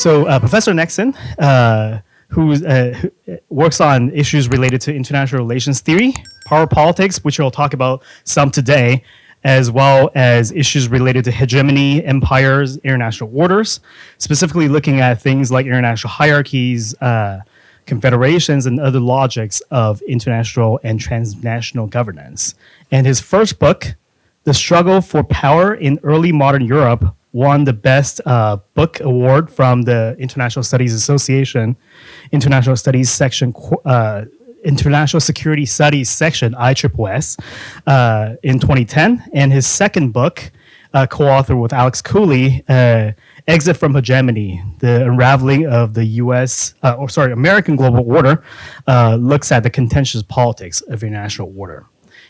Professor Nexon, who works on issues related to international relations theory, power politics, which we'll talk about some today, as well as issues related to hegemony, empires, international orders, specifically looking at things like international hierarchies, confederations, and other logics of international and transnational governance. And his first book, The Struggle for Power in Early Modern Europe, won the Best Book Award from the International Studies Association, International Studies Section, International Security Studies Section, ISSS, in 2010. And his second book, co-authored with Alex Cooley, Exit from Hegemony, The Unraveling of the American Global Order, looks at the contentious politics of international order.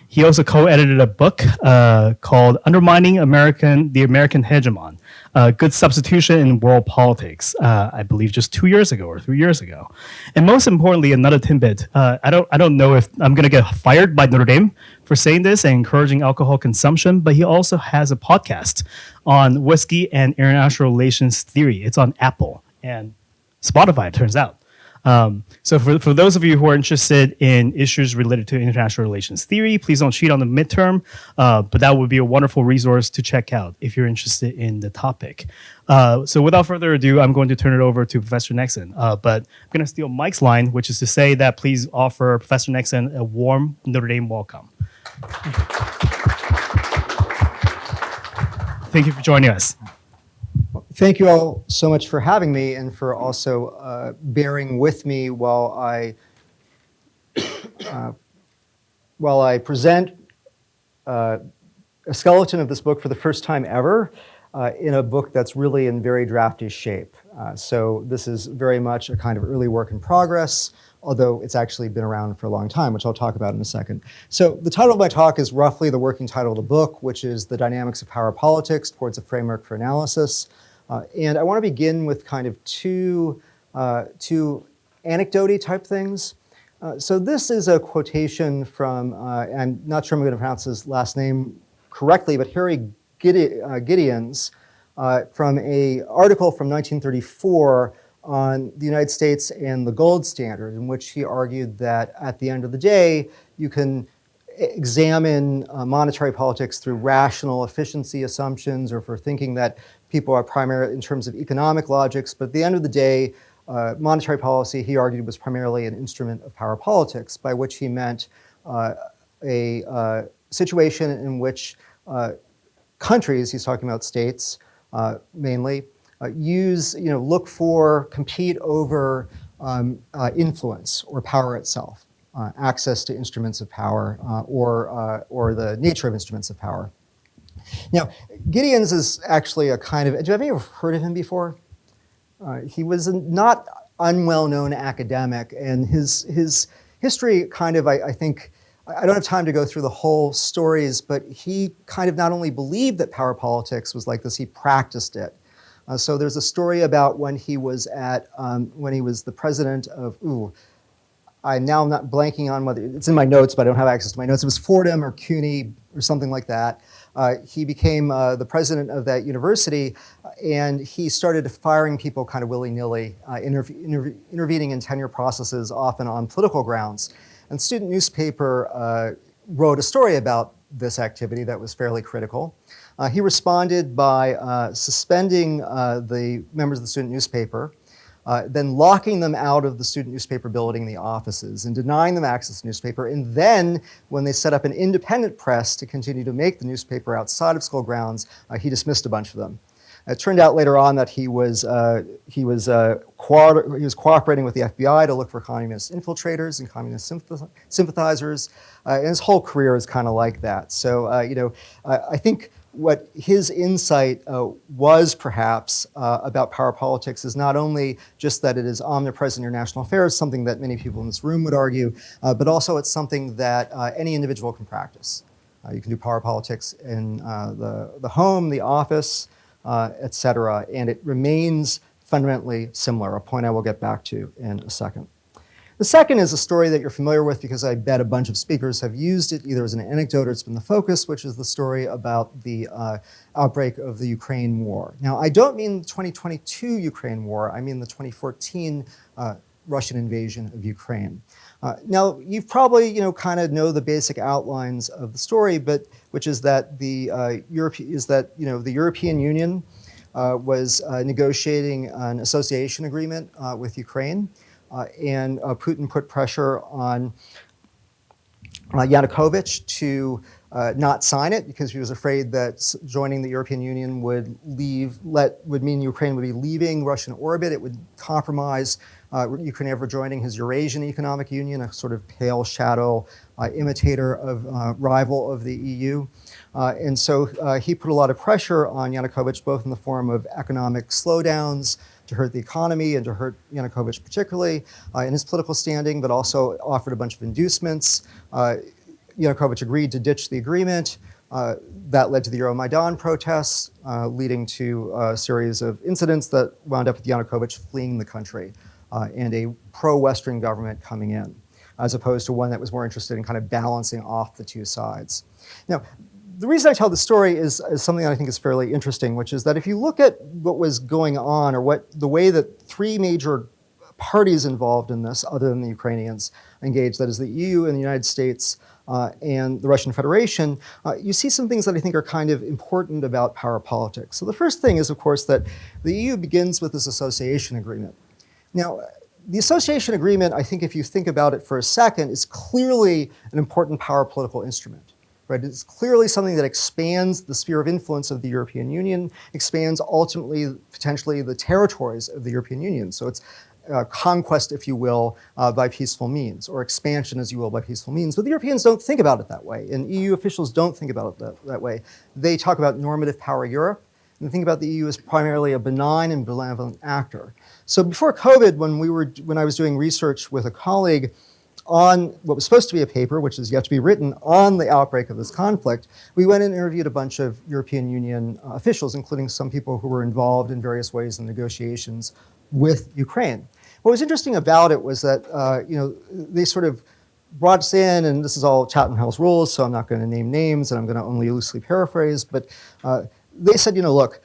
He also co-edited a book called Undermining the American Hegemon, Good Substitution in World Politics, I believe just 2 years ago or 3 years ago. And most importantly, another tidbit, I don't know if I'm going to get fired by Notre Dame for saying this and encouraging alcohol consumption, but he also has a podcast on whiskey and international relations theory. It's on Apple and Spotify, it turns out. So for those of you who are interested in issues related to international relations theory, please don't cheat on the midterm, but that would be a wonderful resource to check out if you're interested in the topic. So without further ado, I'm going to turn it over to Professor Nexon, but I'm going to steal Mike's line, which is to say that please offer Professor Nexon a warm Notre Dame welcome. Thank you for joining us. Thank you all so much for having me and for also bearing with me while I present a skeleton of this book for the first time ever in a book that's really in very drafty shape. So this is very much a kind of early work in progress, although it's actually been around for a long time, which I'll talk about in a second. So the title of my talk is roughly the working title of the book, which is The Dynamics of Power Politics Towards a Framework for Analysis. And I want to begin with kind of two anecdote type things. So this is a quotation from, I'm not sure I'm going to pronounce his last name correctly, but Harry Gideon's from an article from 1934 on the United States and the gold standard, in which he argued that at the end of the day, you can examine monetary politics through rational efficiency assumptions or for thinking that people are primarily in terms of economic logics, but at the end of the day, monetary policy, he argued, was primarily an instrument of power politics, by which he meant a situation in which countries, he's talking about states mainly, compete over influence or power itself, access to instruments of power or the nature of instruments of power. Now, Gideon's is actually a kind of, have you ever heard of him before? He was a not unwell-known academic, and his history kind of, I think, I don't have time to go through the whole stories, but he kind of not only believed that power politics was like this, he practiced it. So there's a story about when he was the president of, I'm not blanking on whether, it's in my notes, but I don't have access to my notes. It was Fordham or CUNY or something like that. He became the president of that university, and he started firing people kind of willy-nilly, intervening in tenure processes, often on political grounds. And the student newspaper wrote a story about this activity that was fairly critical. He responded by suspending the members of the student newspaper, then locking them out of the student newspaper building, the offices, and denying them access to the newspaper. And then, when they set up an independent press to continue to make the newspaper outside of school grounds, he dismissed a bunch of them. It turned out later on that he was cooperating with the FBI to look for communist infiltrators and communist sympathizers, and his whole career is kind of like that. So, I think what his insight was perhaps about power politics is not only just that it is omnipresent in international affairs, something that many people in this room would argue, but also it's something that any individual can practice. You can do power politics in the home, the office, et cetera, and it remains fundamentally similar, a point I will get back to in a second. The second is a story that you're familiar with because I bet a bunch of speakers have used it either as an anecdote or it's been the focus, which is the story about the outbreak of the Ukraine war. Now, I don't mean the 2022 Ukraine war, I mean the 2014 Russian invasion of Ukraine. Now, you probably kind of know the basic outlines of the story, but which is that the European Union was negotiating an association agreement with Ukraine, and Putin put pressure on Yanukovych to not sign it because he was afraid that joining the European Union would mean Ukraine would be leaving Russian orbit. It would compromise Ukraine ever joining his Eurasian Economic Union, a sort of pale shadow imitator of rival of the EU. And so he put a lot of pressure on Yanukovych, both in the form of economic slowdowns to hurt the economy and to hurt Yanukovych particularly in his political standing, but also offered a bunch of inducements. Yanukovych agreed to ditch the agreement. That led to the Euromaidan protests, leading to a series of incidents that wound up with Yanukovych fleeing the country and a pro-Western government coming in, as opposed to one that was more interested in kind of balancing off the two sides. Now, the reason I tell the story is something that I think is fairly interesting, which is that if you look at what was going on, or the way that three major parties involved in this, other than the Ukrainians, engaged, that is the EU and the United States and the Russian Federation, you see some things that I think are kind of important about power politics. So the first thing is, of course, that the EU begins with this association agreement. Now, the association agreement, I think if you think about it for a second, is clearly an important power political instrument. Right? It's clearly something that expands the sphere of influence of the European Union, expands ultimately, potentially, the territories of the European Union. So it's conquest, if you will, by peaceful means, or expansion, as you will, by peaceful means. But the Europeans don't think about it that way, and EU officials don't think about it that way. They talk about normative power Europe, and think about the EU as primarily a benign and benevolent actor. So before COVID, when I was doing research with a colleague on what was supposed to be a paper, which is yet to be written, on the outbreak of this conflict, we went and interviewed a bunch of European Union officials, including some people who were involved in various ways in negotiations with Ukraine. What was interesting about it was that they sort of brought us in, and this is all Chatham House rules, so I'm not going to name names, and I'm going to only loosely paraphrase, but they said, look,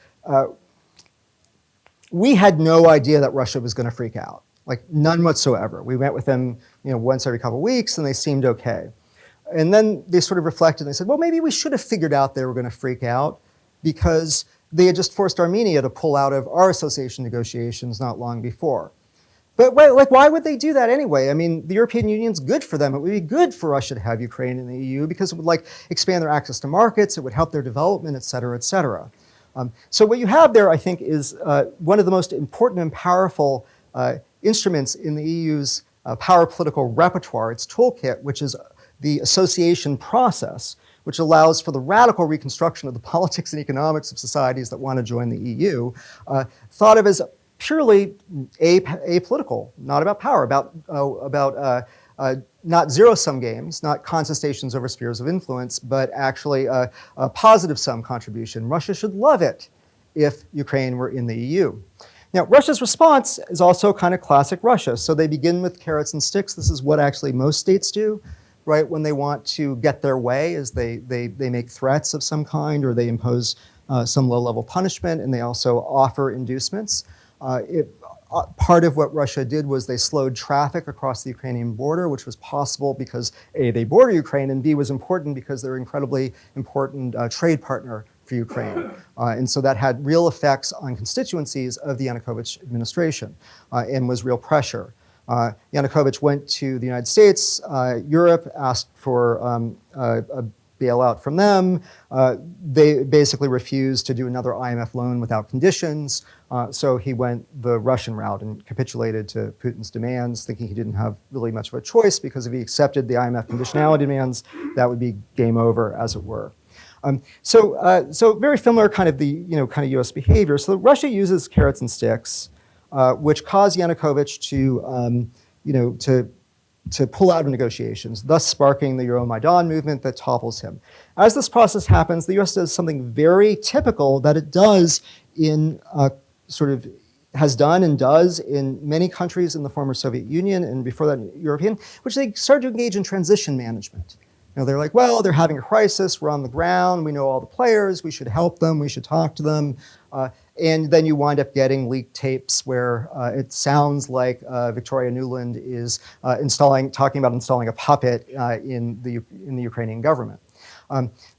we had no idea that Russia was going to freak out, like none whatsoever. We met with them once every couple of weeks, and they seemed okay. And then they sort of reflected, and they said, well, maybe we should have figured out they were going to freak out because they had just forced Armenia to pull out of our association negotiations not long before. But why would they do that anyway? I mean, the European Union's good for them. It would be good for Russia to have Ukraine in the EU because it would expand their access to markets, it would help their development, et cetera, et cetera. So what you have there, I think, is one of the most important and powerful instruments in the EU's power political repertoire, its toolkit, which is the association process, which allows for the radical reconstruction of the politics and economics of societies that want to join the EU, thought of as purely apolitical, not about power, about not zero-sum games, not contestations over spheres of influence, but actually a positive-sum contribution. Russia should love it if Ukraine were in the EU. Now, Russia's response is also kind of classic Russia. So they begin with carrots and sticks. This is what actually most states do, right? When they want to get their way, is they make threats of some kind, or they impose some low-level punishment, and they also offer inducements. Part of what Russia did was they slowed traffic across the Ukrainian border, which was possible because A, they border Ukraine, and B, was important because they're an incredibly important trade partner for Ukraine. And so that had real effects on constituencies of the Yanukovych administration and was real pressure. Yanukovych went to the United States, Europe, asked for a bailout from them. They basically refused to do another IMF loan without conditions. So he went the Russian route and capitulated to Putin's demands, thinking he didn't have really much of a choice because if he accepted the IMF conditionality demands, that would be game over, as it were. So very similar kind of the kind of U.S. behavior. So Russia uses carrots and sticks, which cause Yanukovych to pull out of negotiations, thus sparking the Euromaidan movement that topples him. As this process happens, the U.S. does something very typical that it does in sort of has done and does in many countries in the former Soviet Union and before that European, which they started to engage in transition management. They're like, well, they're having a crisis, we're on the ground, we know all the players, we should help them, we should talk to them. And then you wind up getting leaked tapes where it sounds like Victoria Nuland is talking about installing a puppet in the Ukrainian government,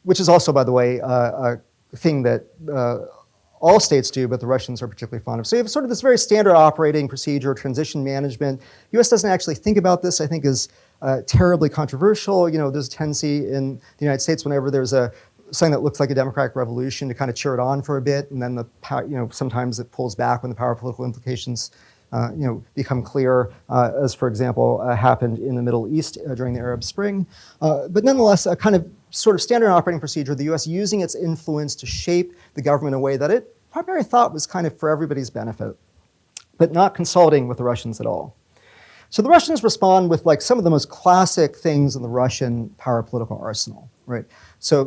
which is also, by the way, a thing that all states do, but the Russians are particularly fond of. So you have sort of this very standard operating procedure, transition management. The US doesn't actually think about this, I think is terribly controversial. There's a tendency in the United States whenever there's something that looks like a democratic revolution to kind of cheer it on for a bit, and then sometimes it pulls back when the power political implications become clear, as for example happened in the Middle East during the Arab Spring. But nonetheless, a kind of sort of standard operating procedure, the US using its influence to shape the government in a way that it primarily thought was kind of for everybody's benefit, but not consulting with the Russians at all. So the Russians respond with like some of the most classic things in the Russian power political arsenal, right? So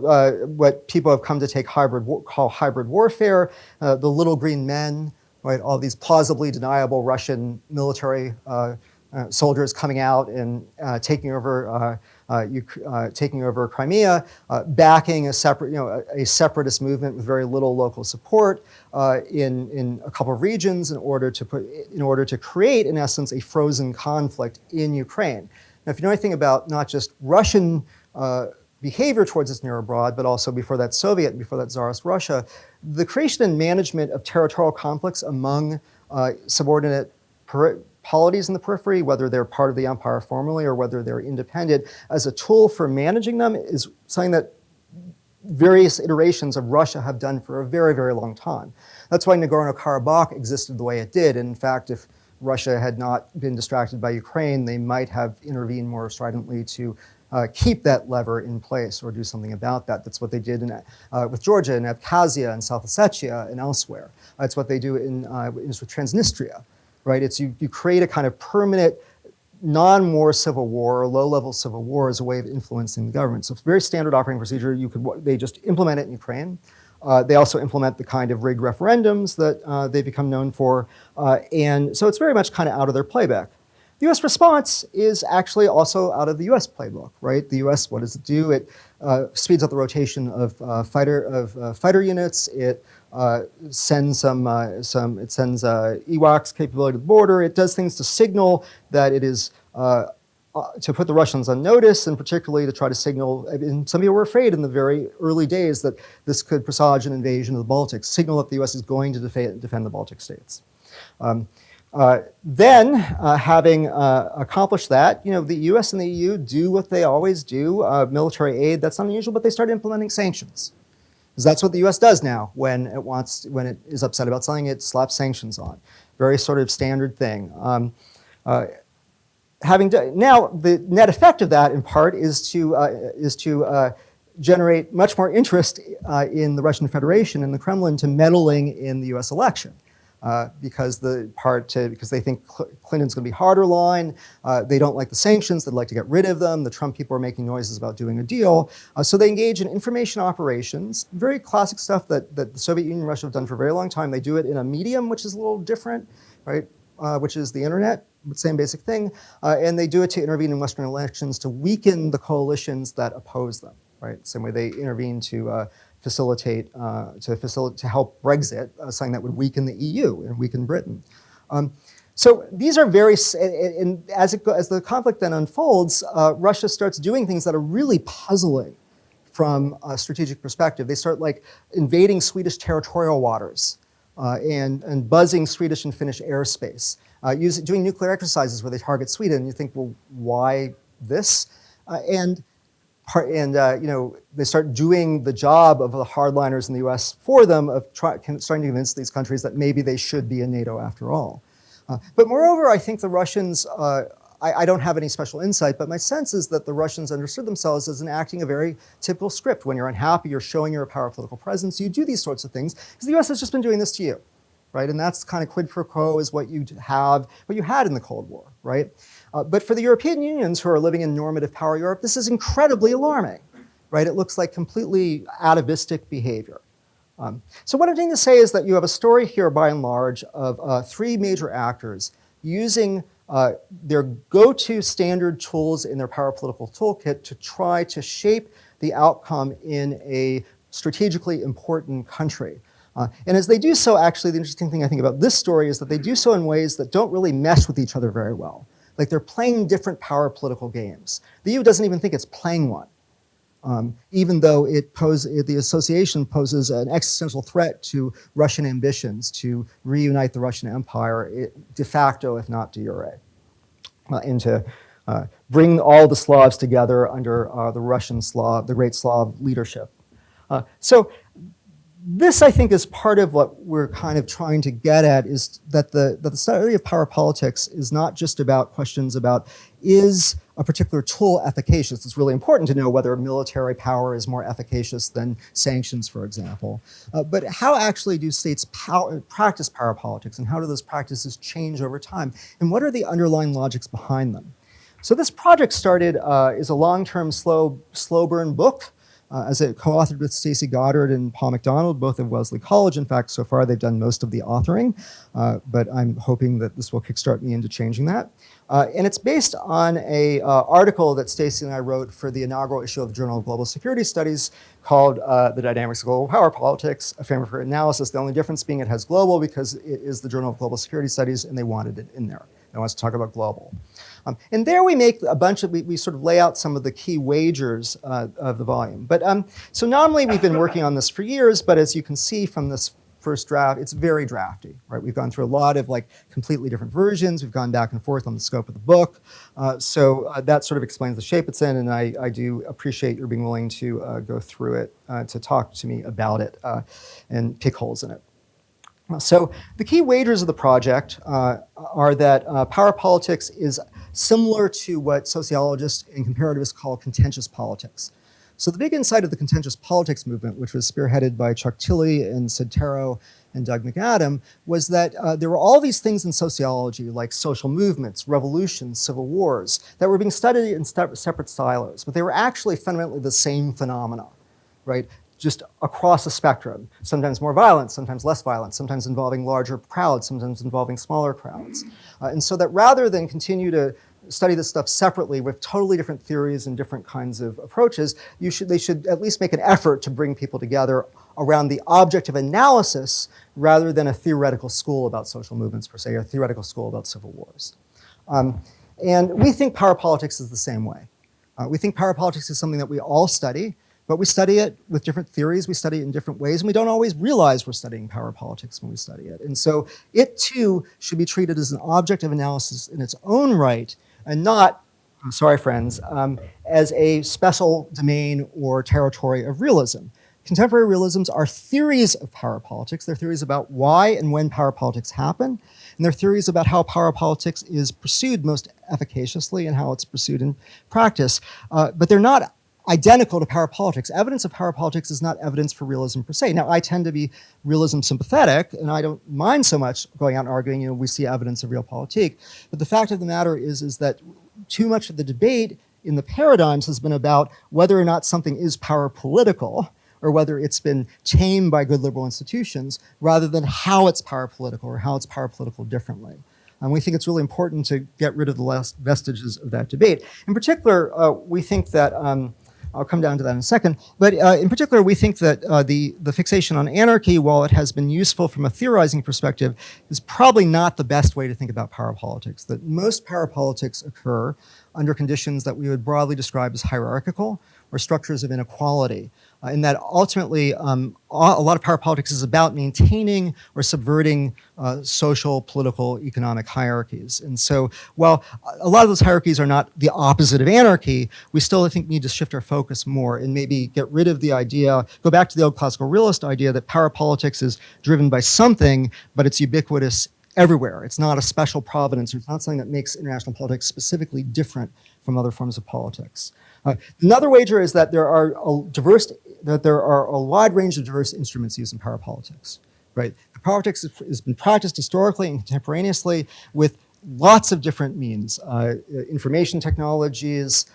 what people have come to call hybrid warfare, the little green men, right? All these plausibly deniable Russian military soldiers coming out and taking over Crimea, backing a separatist movement with very little local support in a couple of regions in order to create, in essence, a frozen conflict in Ukraine. Now, if you know anything about not just Russian behavior towards this near abroad, but also before that Soviet and before that Tsarist Russia, the creation and management of territorial conflicts among subordinate polities in the periphery, whether they're part of the empire formally or whether they're independent, as a tool for managing them is something that various iterations of Russia have done for a very, very long time. That's why Nagorno-Karabakh existed the way it did. And in fact, if Russia had not been distracted by Ukraine, they might have intervened more stridently to keep that lever in place or do something about that. That's what they did with Georgia and Abkhazia and South Ossetia and elsewhere. That's what they do with Transnistria. Right? It's you create a kind of permanent non-war civil war or low-level civil war as a way of influencing the government. So it's a very standard operating procedure. They just implement it in Ukraine. They also implement the kind of rigged referendums that they've become known for. And so it's very much kind of out of their playbook. The US response is actually also out of the US playbook, right? The US, what does it do? It speeds up the rotation of fighter units. It sends EWACS capability to the border. It does things to signal that it is to put the Russians on notice, and particularly to try to signal, and some people were afraid in the very early days that this could presage an invasion of the Baltics, signal that the US is going to defend the Baltic states. Then, having accomplished that, the US and the EU do what they always do, military aid, that's not unusual, but they start implementing sanctions. Because that's what the US does now when it is upset about something, it slaps sanctions on. Very sort of standard thing. Now, the net effect of that, in part, is to generate much more interest in the Russian Federation and the Kremlin to meddling in the US election. Because they think Clinton's going to be harder line. They don't like the sanctions. They'd like to get rid of them. The Trump people are making noises about doing a deal. So they engage in information operations, very classic stuff that the Soviet Union and Russia have done for a very long time. They do it in a medium which is a little different, right? Which is the internet, same basic thing. And they do it to intervene in Western elections to weaken the coalitions that oppose them, right? Same way they intervene to help Brexit, something that would weaken the EU and weaken Britain. So these are very, and as the conflict then unfolds, Russia starts doing things that are really puzzling from a strategic perspective. They start like invading Swedish territorial waters and buzzing Swedish and Finnish airspace, doing nuclear exercises where they target Sweden. And you think, well, why this? They start doing the job of the hardliners in the US for them, of starting to convince these countries that maybe they should be in NATO after all. But moreover, I think the Russians, I don't have any special insight, but my sense is that the Russians understood themselves as enacting a very typical script. When you're unhappy, you're showing your power political presence, you do these sorts of things, because the US has just been doing this to you, right? And that's kind of quid pro quo is what you had in the Cold War, right? But for the European Unions who are living in normative power Europe, this is incredibly alarming, right? It looks like completely atavistic behavior. So what I'm trying to say is that you have a story here, by and large, of three major actors using their go-to standard tools in their power political toolkit to try to shape the outcome in a strategically important country. And as they do so, actually, the interesting thing I think about this story is that they do so in ways that don't really mesh with each other very well. Like they're playing different power political games. The EU doesn't even think it's playing one. Even though the association poses an existential threat to Russian ambitions to reunite the Russian Empire de facto, if not de jure, and to bring all the Slavs together under the great Slav leadership. So this, I think, is part of what we're kind of trying to get at, is that the study of power politics is not just about questions about, is a particular tool efficacious? It's really important to know whether military power is more efficacious than sanctions, for example. But how actually do states practice power politics, and how do those practices change over time? And what are the underlying logics behind them? So this project started is a long-term, slow burn book. As it co-authored with Stacey Goddard and Paul McDonald, both of Wellesley College. In fact, so far they've done most of the authoring, but I'm hoping that this will kickstart me into changing that. And it's based on an article that Stacey and I wrote for the inaugural issue of the Journal of Global Security Studies called The Dynamics of Global Power Politics, a framework for analysis. The only difference being it has global because it is the Journal of Global Security Studies and they wanted it in there. They want us to talk about global. And there we make a bunch of, we sort of lay out some of the key wagers of the volume. But so nominally we've been working on this for years, but as you can see from this first draft, it's very drafty, right? We've gone through a lot of like completely different versions. We've gone back and forth on the scope of the book. So that sort of explains the shape it's in, and I do appreciate your being willing to go through it, to talk to me about it and pick holes in it. So the key wagers of the project are that power politics is similar to what sociologists and comparativists call contentious politics. So the big insight of the contentious politics movement, which was spearheaded by Chuck Tilley and Sid Tarrow and Doug McAdam, was that there were all these things in sociology, like social movements, revolutions, civil wars, that were being studied in separate silos, but they were actually fundamentally the same phenomena, right? Just across a spectrum, sometimes more violent, sometimes less violent, sometimes involving larger crowds, sometimes involving smaller crowds. And so that rather than continue to study this stuff separately with totally different theories and different kinds of approaches, they should at least make an effort to bring people together around the object of analysis rather than a theoretical school about social movements per se, or a theoretical school about civil wars. And we think power politics is the same way. We think power politics is something that we all study, but we study it with different theories, we study it in different ways, and we don't always realize we're studying power politics when we study it. And so it too should be treated as an object of analysis in its own right, and not, I'm sorry friends, as a special domain or territory of realism. Contemporary realisms are theories of power politics. They're theories about why and when power politics happen, and they're theories about how power politics is pursued most efficaciously and how it's pursued in practice. But they're not identical to power politics. Evidence of power politics is not evidence for realism per se. Now, I tend to be realism sympathetic, and I don't mind so much going out and arguing, we see evidence of realpolitik. But the fact of the matter is that too much of the debate in the paradigms has been about whether or not something is power political, or whether it's been tamed by good liberal institutions, rather than how it's power political or how it's power political differently. And we think it's really important to get rid of the last vestiges of that debate. In particular, we think that I'll come down to that in a second. But in particular, we think that the fixation on anarchy, while it has been useful from a theorizing perspective, is probably not the best way to think about power politics. That most power politics occur under conditions that we would broadly describe as hierarchical or structures of inequality. And that ultimately, a lot of power politics is about maintaining or subverting social, political, economic hierarchies. And so while a lot of those hierarchies are not the opposite of anarchy, we still, I think, need to shift our focus more and maybe get rid of the idea, go back to the old classical realist idea that power politics is driven by something, but it's ubiquitous everywhere. It's not a special providence, or it's not something that makes international politics specifically different from other forms of politics. Another wager is that there are a wide range of diverse instruments used in power politics, right? The politics has been practiced historically and contemporaneously with lots of different means, information technologies,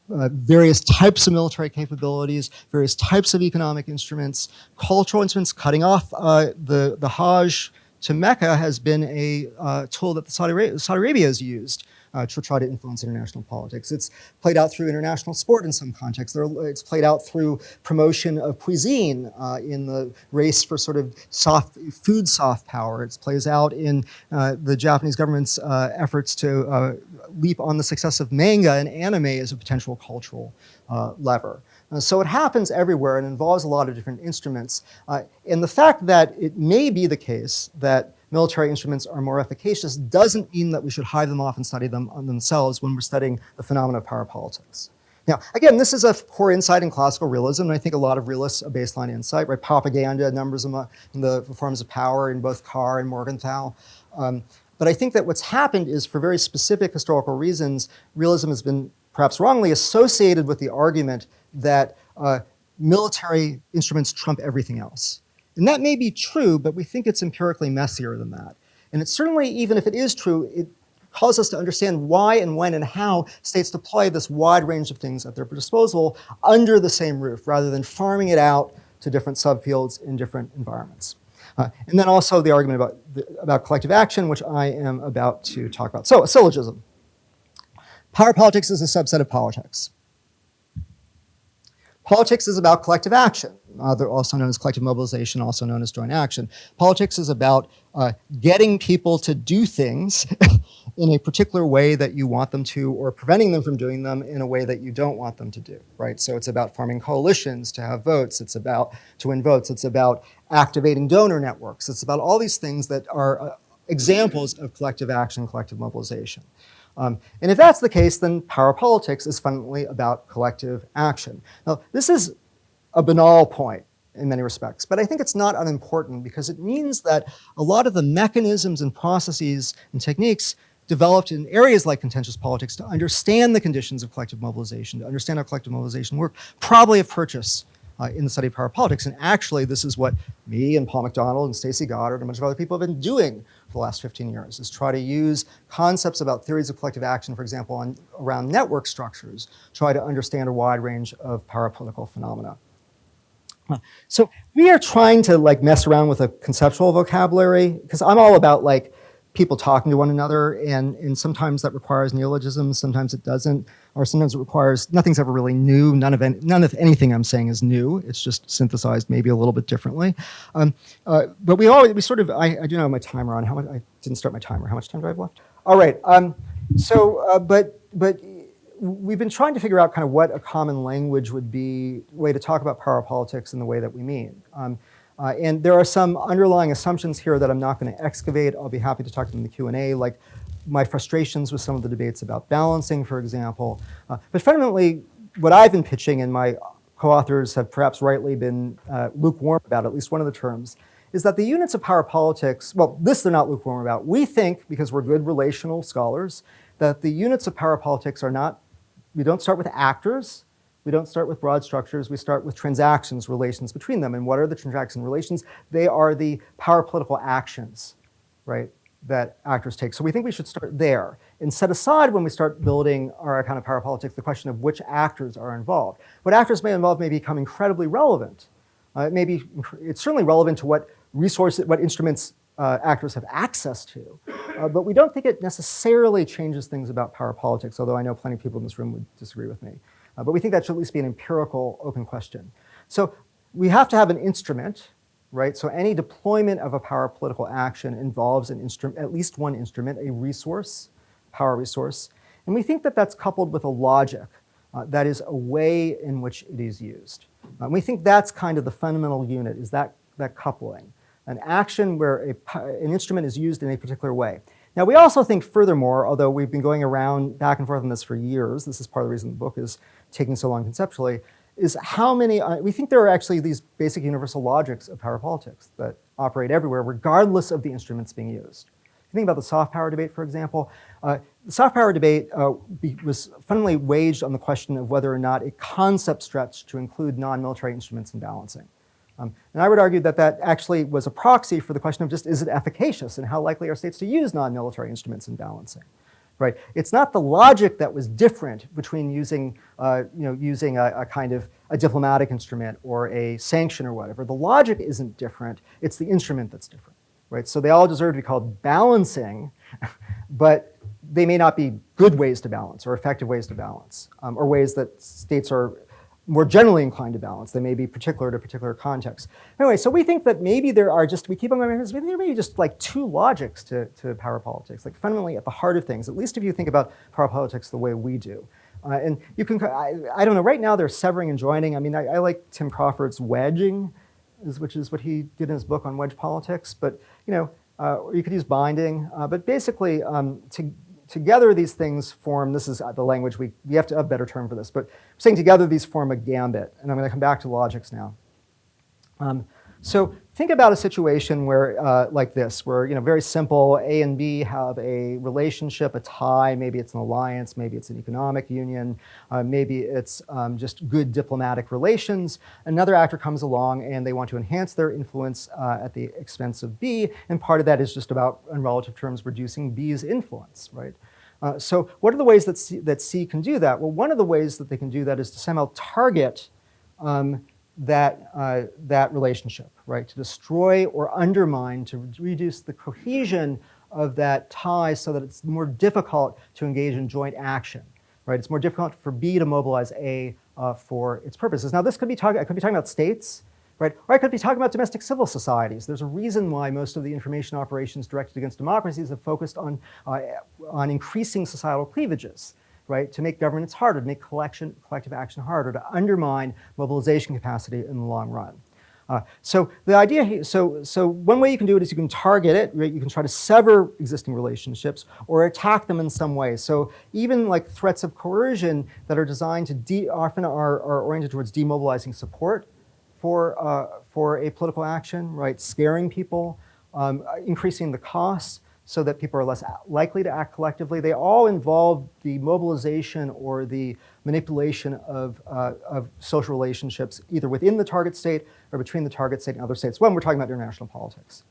various types of military capabilities, various types of economic instruments, cultural instruments. Cutting off the Hajj to Mecca has been a tool that Saudi Arabia has used to try to influence international politics. It's played out through international sport in some contexts. It's played out through promotion of cuisine in the race for sort of soft power. It plays out in the Japanese government's efforts to leap on the success of manga and anime as a potential cultural lever. So it happens everywhere and involves a lot of different instruments. And the fact that it may be the case that military instruments are more efficacious doesn't mean that we should hide them off and study them on themselves when we're studying the phenomena of power politics. Now, again, this is a core insight in classical realism, and I think a lot of realists a baseline insight, right? Propaganda, numbers in the forms of power in both Carr and Morgenthau. But I think that what's happened is, for very specific historical reasons, realism has been perhaps wrongly associated with the argument that military instruments trump everything else. And that may be true, but we think it's empirically messier than that. And it's certainly, even if it is true, it calls us to understand why and when and how states deploy this wide range of things at their disposal under the same roof, rather than farming it out to different subfields in different environments. And then also the argument about collective action, which I am about to talk about. So, a syllogism. Power politics is a subset of politics. Politics is about collective action, also known as collective mobilization, also known as joint action. Politics is about getting people to do things in a particular way that you want them to, or preventing them from doing them in a way that you don't want them to do, right? So it's about forming coalitions to have votes. It's about to win votes. It's about activating donor networks. It's about all these things that are examples of collective action, collective mobilization. And if that's the case, then power politics is fundamentally about collective action. Now, this is a banal point in many respects, but I think it's not unimportant because it means that a lot of the mechanisms and processes and techniques developed in areas like contentious politics to understand the conditions of collective mobilization, to understand how collective mobilization work, probably have purchase in the study of power politics. And actually, this is what me and Paul MacDonald and Stacey Goddard and a bunch of other people have been doing for the last 15 years, is try to use concepts about theories of collective action, for example, around network structures, try to understand a wide range of power political phenomena. So we are trying to mess around with a conceptual vocabulary, because I'm all about people talking to one another, and sometimes that requires neologisms, sometimes it doesn't, or sometimes it requires, nothing's ever really new, none of anything I'm saying is new, it's just synthesized maybe a little bit differently. But I do know my timer on, I didn't start my timer, how much time do I have left? All right, but we've been trying to figure out kind of what a common language would be, way to talk about power politics in the way that we mean. And there are some underlying assumptions here that I'm not going to excavate. I'll be happy to talk to them in the Q&A, like my frustrations with some of the debates about balancing, for example. But fundamentally, what I've been pitching, and my co-authors have perhaps rightly been lukewarm about, at least one of the terms, is that the units of power politics, well, this they're not lukewarm about. We think, because we're good relational scholars, that the units of power politics are not, we don't start with actors, we don't start with broad structures, we start with transactions, relations between them. And what are the transaction relations? They are the power political actions, right, that actors take. So we think we should start there and set aside, when we start building our account of power politics, the question of which actors are involved. What actors may involve may become incredibly relevant. It's certainly relevant to what resources, what instruments actors have access to. But we don't think it necessarily changes things about power politics, although I know plenty of people in this room would disagree with me. But we think that should at least be an empirical open question. So we have to have an instrument, right? So any deployment of a power political action involves an instrument, at least one instrument, a resource, power resource. And we think that that's coupled with a logic, that is a way in which it is used. We think that's kind of the fundamental unit, is that coupling. An action where an instrument is used in a particular way. Now, we also think furthermore, although we've been going around back and forth on this for years, this is part of the reason the book is taking so long conceptually, is how many, we think there are actually these basic universal logics of power politics that operate everywhere, regardless of the instruments being used. If you think about the soft power debate, for example, the soft power debate was fundamentally waged on the question of whether or not a concept stretched to include non-military instruments in balancing. And I would argue that that actually was a proxy for the question of just, is it efficacious, and how likely are states to use non-military instruments in balancing? right? It's not the logic that was different between using, using a kind of a diplomatic instrument or a sanction or whatever. The logic isn't different. It's the instrument that's different, right? So they all deserve to be called balancing, but they may not be good ways to balance or effective ways to balance, or ways that states are more generally inclined to balance. They may be particular to particular contexts. Anyway, so we think that maybe there are just, we keep on going, we think there may be just like two logics to power politics, like fundamentally at the heart of things, at least if you think about power politics the way we do. And you can, I don't know, right now they're severing and joining. I mean, I like Tim Crawford's wedging, which is what he did in his book on wedge politics, but or you could use binding, but basically together these things form, this is the language, we have to have a better term for this, but saying together these form a gambit, and I'm going to come back to logics now. So think about a situation where, like this, where very simple, A and B have a relationship, a tie, maybe it's an alliance, maybe it's an economic union, maybe it's just good diplomatic relations. Another actor comes along and they want to enhance their influence at the expense of B, and part of that is just about, in relative terms, reducing B's influence, right? So what are the ways that C can do that? Well, one of the ways that they can do that is to somehow target that relationship, right? To destroy or undermine, to reduce the cohesion of that tie so that it's more difficult to engage in joint action, right? It's more difficult for B to mobilize A for its purposes. Now, this could be I could be talking about states, right? Or I could be talking about domestic civil societies. There's a reason why most of the information operations directed against democracies have focused on increasing societal cleavages, right? To make governance harder, to make collective action harder, to undermine mobilization capacity in the long run. So the idea here, so one way you can do it is you can target it, right? You can try to sever existing relationships or attack them in some way. So even like threats of coercion that are designed to often are oriented towards demobilizing support for a political action, right? Scaring people, increasing the costs, so that people are less likely to act collectively. They all involve the mobilization or the manipulation of social relationships, either within the target state or between the target state and other states, when we're talking about international politics.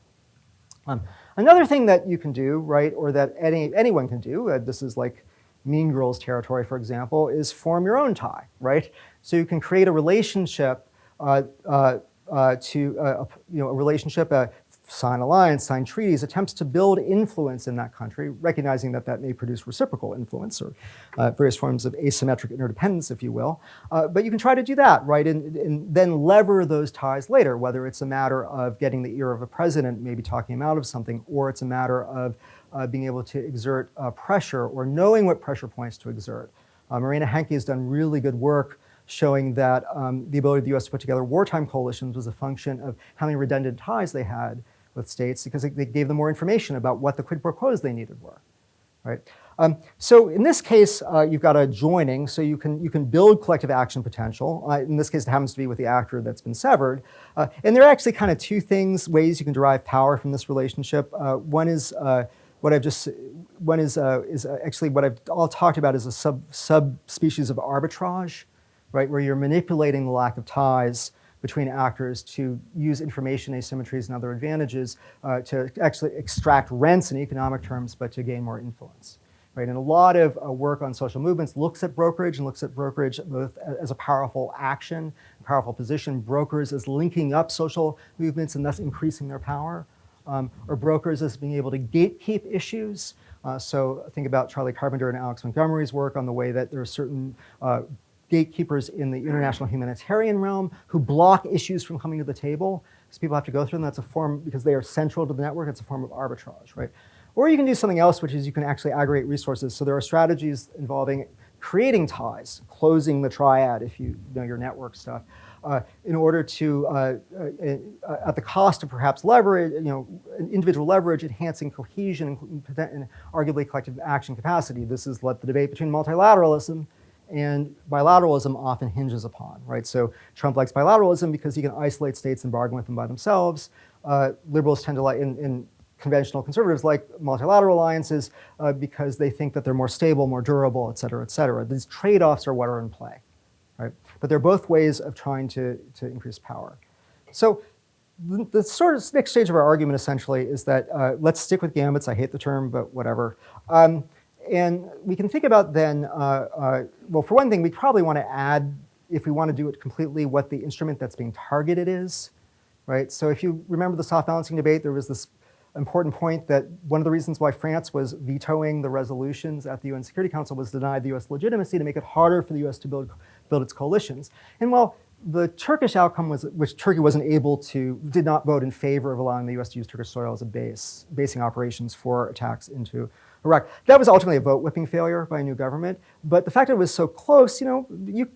Another thing that you can do, right, or that anyone can do, this is like Mean Girls territory, for example, is form your own tie, right? So you can create a relationship a relationship, sign alliance, sign treaties, attempts to build influence in that country, recognizing that that may produce reciprocal influence or various forms of asymmetric interdependence, if you will. But you can try to do that, right, and then lever those ties later, whether it's a matter of getting the ear of a president, maybe talking him out of something, or it's a matter of being able to exert pressure or knowing what pressure points to exert. Marina Henke has done really good work showing that the ability of the US to put together wartime coalitions was a function of how many redundant ties they had with states, because they gave them more information about what the quid pro quos they needed were, right? So in this case, you've got a joining, so you can build collective action potential. In this case, it happens to be with the actor that's been severed. And there are actually kind of two ways you can derive power from this relationship. One is actually what I've all talked about is a subspecies of arbitrage, right, where you're manipulating the lack of ties between actors to use information asymmetries and other advantages to actually extract rents in economic terms, but to gain more influence, right? And a lot of work on social movements looks at brokerage both as a powerful action, a powerful position, brokers as linking up social movements and thus increasing their power, or brokers as being able to gatekeep issues. So think about Charlie Carpenter and Alex Montgomery's work on the way that there are certain gatekeepers in the international humanitarian realm who block issues from coming to the table, because people have to go through them. That's a form, because they are central to the network, it's a form of arbitrage, right? Or you can do something else, which is you can actually aggregate resources. So there are strategies involving creating ties, closing the triad, if you know your network stuff, in order to, at the cost of perhaps leverage, individual leverage, enhancing cohesion and arguably collective action capacity. This is what the debate between multilateralism and bilateralism often hinges upon, right? So Trump likes bilateralism because he can isolate states and bargain with them by themselves. Liberals tend to like, in conventional conservatives like multilateral alliances because they think that they're more stable, more durable, et cetera, et cetera. These trade-offs are what are in play, right? But they're both ways of trying to increase power. So the sort of next stage of our argument essentially is that, let's stick with gambits. I hate the term, but whatever. And we can think about then, well, for one thing, we probably want to add, if we want to do it completely, what the instrument that's being targeted is, right? So if you remember the soft balancing debate, there was this important point that one of the reasons why France was vetoing the resolutions at the UN Security Council was to deny the US legitimacy to make it harder for the US to build its coalitions. And well, the Turkish outcome was, which Turkey wasn't able to, did not vote in favor of allowing the US to use Turkish soil as a basing operations for attacks into Iraq. That was ultimately a vote whipping failure by a new government. But the fact that it was so close,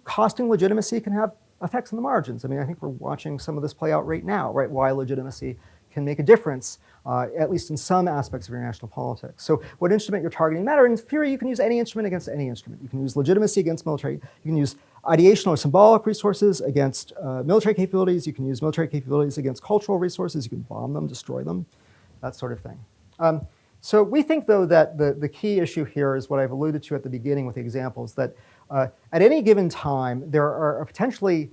costing legitimacy can have effects on the margins. I mean, I think we're watching some of this play out right now, right? Why legitimacy can make a difference, at least in some aspects of international politics. So what instrument you're targeting matter. In theory, you can use any instrument against any instrument. You can use legitimacy against military. You can use ideational or symbolic resources against military capabilities. You can use military capabilities against cultural resources. You can bomb them, destroy them, that sort of thing. So we think, though, that the key issue here is what I've alluded to at the beginning with the examples, that at any given time, there are a potentially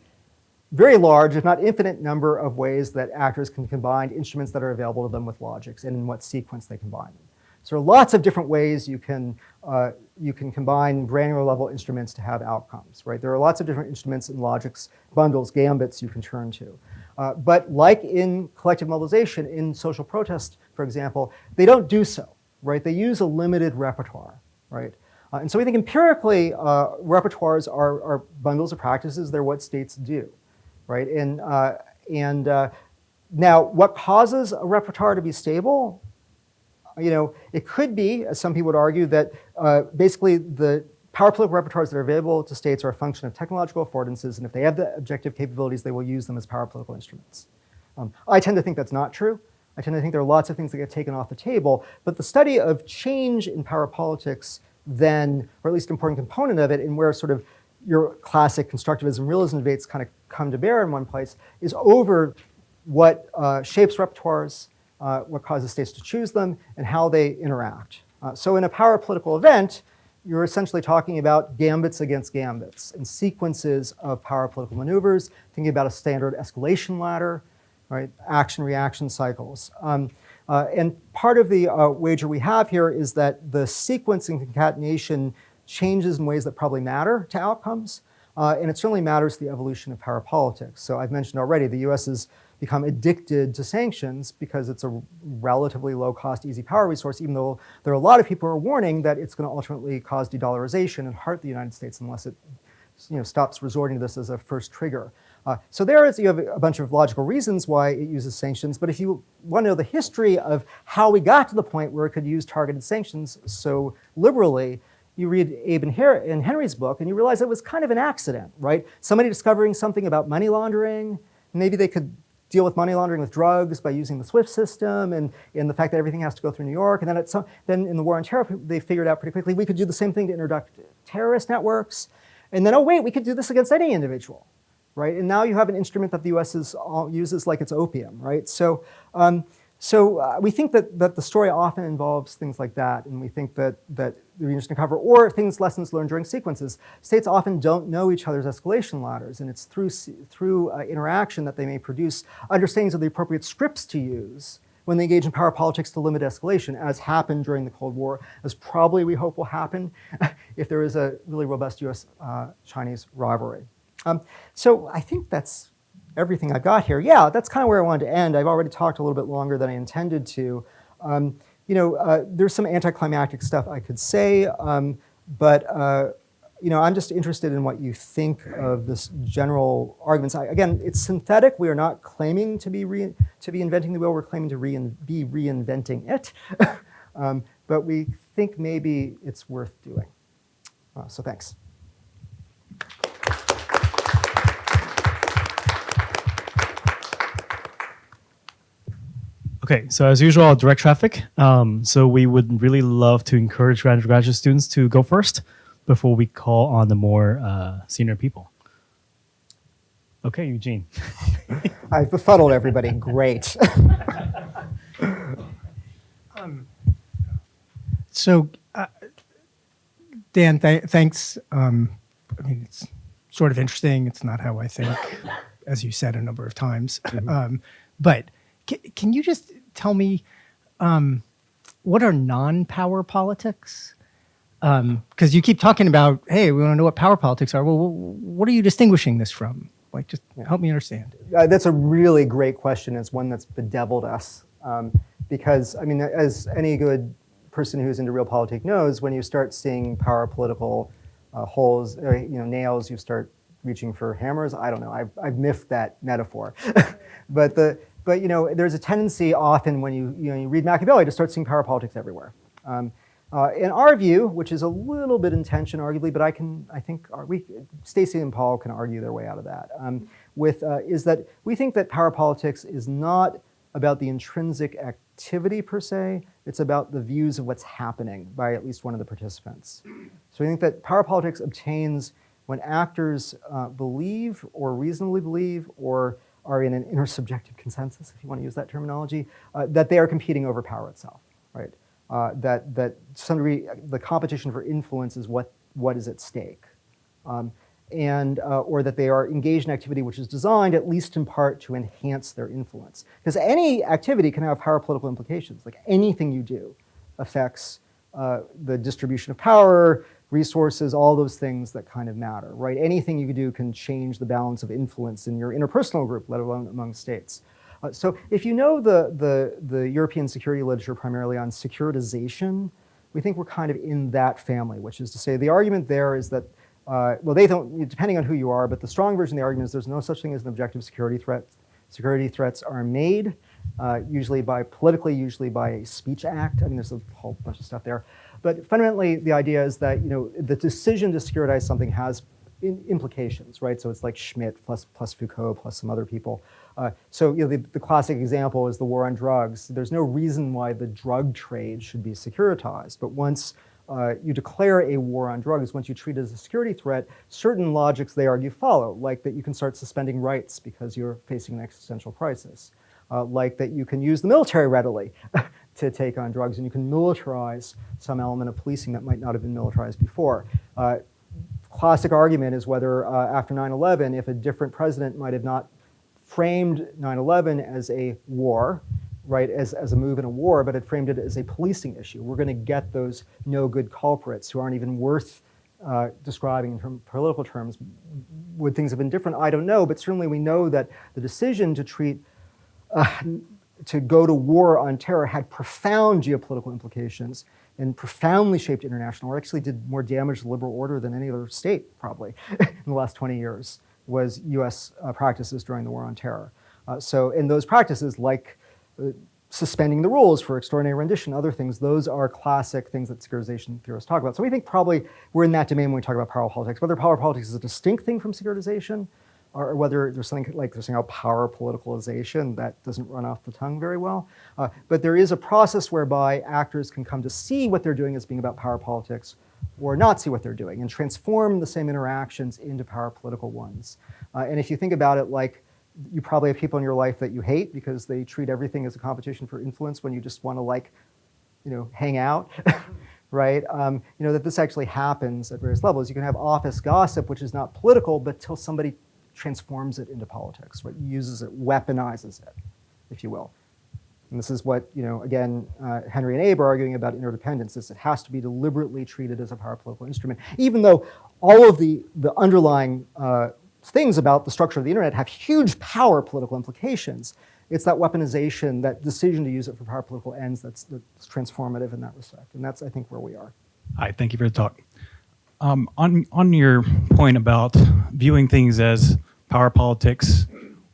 very large, if not infinite, number of ways that actors can combine instruments that are available to them with logics and in what sequence they combine them. So there are lots of different ways you can combine granular level instruments to have outcomes, right? There are lots of different instruments and logics, bundles, gambits you can turn to. But like in collective mobilization, in social protest, for example, they don't do so, right? They use a limited repertoire, right? And so we think empirically, repertoires are bundles of practices. They're what states do, right? And now, what causes a repertoire to be stable? It could be, as some people would argue, that basically the power political repertoires that are available to states are a function of technological affordances, and if they have the objective capabilities, they will use them as power political instruments. I tend to think that's not true. I tend to think there are lots of things that get taken off the table, but the study of change in power politics then, or at least an important component of it, and where sort of your classic constructivism realism debates kind of come to bear in one place, is over what shapes repertoires, what causes states to choose them, and how they interact. So in a power political event, you're essentially talking about gambits against gambits and sequences of power political maneuvers, thinking about a standard escalation ladder, right? Action-reaction cycles. And part of the wager we have here is that the sequence and concatenation changes in ways that probably matter to outcomes, and it certainly matters to the evolution of power politics. So I've mentioned already, the US has become addicted to sanctions because it's a relatively low-cost, easy power resource, even though there are a lot of people who are warning that it's going to ultimately cause de-dollarization and hurt the United States unless it stops resorting to this as a first trigger. So you have a bunch of logical reasons why it uses sanctions, but if you want to know the history of how we got to the point where it could use targeted sanctions so liberally, you read Abe and Henry's book, and you realize it was kind of an accident, right? Somebody discovering something about money laundering, maybe they could deal with money laundering with drugs by using the SWIFT system and the fact that everything has to go through New York. And then in the War on Terror, they figured out pretty quickly we could do the same thing to introduce terrorist networks. And then, oh wait, we could do this against any individual, right? And now you have an instrument that the US uses like it's opium, right? So we think that the story often involves things like that, and we think that we're interested to cover, or lessons learned during sequences. States often don't know each other's escalation ladders, and it's through interaction that they may produce understandings of the appropriate scripts to use when they engage in power politics to limit escalation, as happened during the Cold War, as probably we hope will happen if there is a really robust US-Chinese rivalry. So I think that's everything I've got here. Yeah, that's kind of where I wanted to end. I've already talked a little bit longer than I intended to. There's some anticlimactic stuff I could say, but I'm just interested in what you think of this general arguments. Again, it's synthetic. We are not claiming to be inventing the wheel. We're claiming to be reinventing it. But we think maybe it's worth doing. So thanks. Okay, so as usual, I'll direct traffic. So we would really love to encourage undergraduate students to go first before we call on the more senior people. Okay, Eugene. I've befuddled everybody. Great. Dan, thanks. It's sort of interesting. It's not how I think, as you said a number of times. Mm-hmm. But can you just tell me what are non-power politics? Because you keep talking about, hey, we want to know what power politics are. Well, what are you distinguishing this from? Like, just help me understand. That's a really great question. It's one that's bedeviled us. Because, I mean, as any good person who's into real politics knows, when you start seeing power political holes, nails, you start reaching for hammers. I don't know. I've miffed that metaphor. but there's a tendency often when you read Machiavelli to start seeing power politics everywhere. In our view, which is a little bit in tension, arguably, but I think Stacy and Paul can argue their way out of that. Is that we think that power politics is not about the intrinsic activity per se, it's about the views of what's happening by at least one of the participants. So we think that power politics obtains when actors believe or reasonably believe or are in an intersubjective consensus, if you want to use that terminology, that they are competing over power itself, right? That to some degree, the competition for influence is what is at stake. Or that they are engaged in activity which is designed, at least in part, to enhance their influence. Because any activity can have power political implications. Like anything you do affects the distribution of power, resources, all those things that kind of matter, right? Anything you do can change the balance of influence in your interpersonal group, let alone among states. So if you know the European security literature primarily on securitization, we think we're kind of in that family, which is to say the argument there is that they don't, depending on who you are, but the strong version of the argument is there's no such thing as an objective security threat. Security threats are made, usually by a speech act. I mean, there's a whole bunch of stuff there. But fundamentally, the idea is that the decision to securitize something has implications, right? So it's like Schmidt plus Foucault plus some other people. The classic example is the war on drugs. There's no reason why the drug trade should be securitized, but once you declare a war on drugs, once you treat it as a security threat, certain logics, they argue, follow, like that you can start suspending rights because you're facing an existential crisis, like that you can use the military readily to take on drugs, and you can militarize some element of policing that might not have been militarized before. Classic argument is whether after 9/11, if a different president might have not framed 9/11 as a war, right, as a move in a war, but had framed it as a policing issue. We're going to get those no good culprits who aren't even worth describing in political terms. Would things have been different? I don't know, but certainly we know that the decision to go to war on terror had profound geopolitical implications and profoundly shaped international, or actually did more damage to the liberal order than any other state, probably, in the last 20 years, was US practices during the war on terror. So in those practices, like suspending the rules for extraordinary rendition, other things, those are classic things that securitization theorists talk about. So we think probably we're in that domain when we talk about power politics. Whether power politics is a distinct thing from securitization, or whether there's something like there's something called power politicalization that doesn't run off the tongue very well. But there is a process whereby actors can come to see what they're doing as being about power politics or not see what they're doing and transform the same interactions into power political ones. And if you think about it, like you probably have people in your life that you hate because they treat everything as a competition for influence when you just want to hang out. Right? That this actually happens at various levels. You can have office gossip, which is not political, but till somebody transforms it into politics, right? Uses it, weaponizes it, if you will. And this is what, again, Henry and Abe are arguing about interdependence, is it has to be deliberately treated as a power political instrument, even though all of the underlying things about the structure of the internet have huge power political implications. It's that weaponization, that decision to use it for power political ends that's transformative in that respect. And that's, I think, where we are. Hi, thank you for the talk. On your point about viewing things as power politics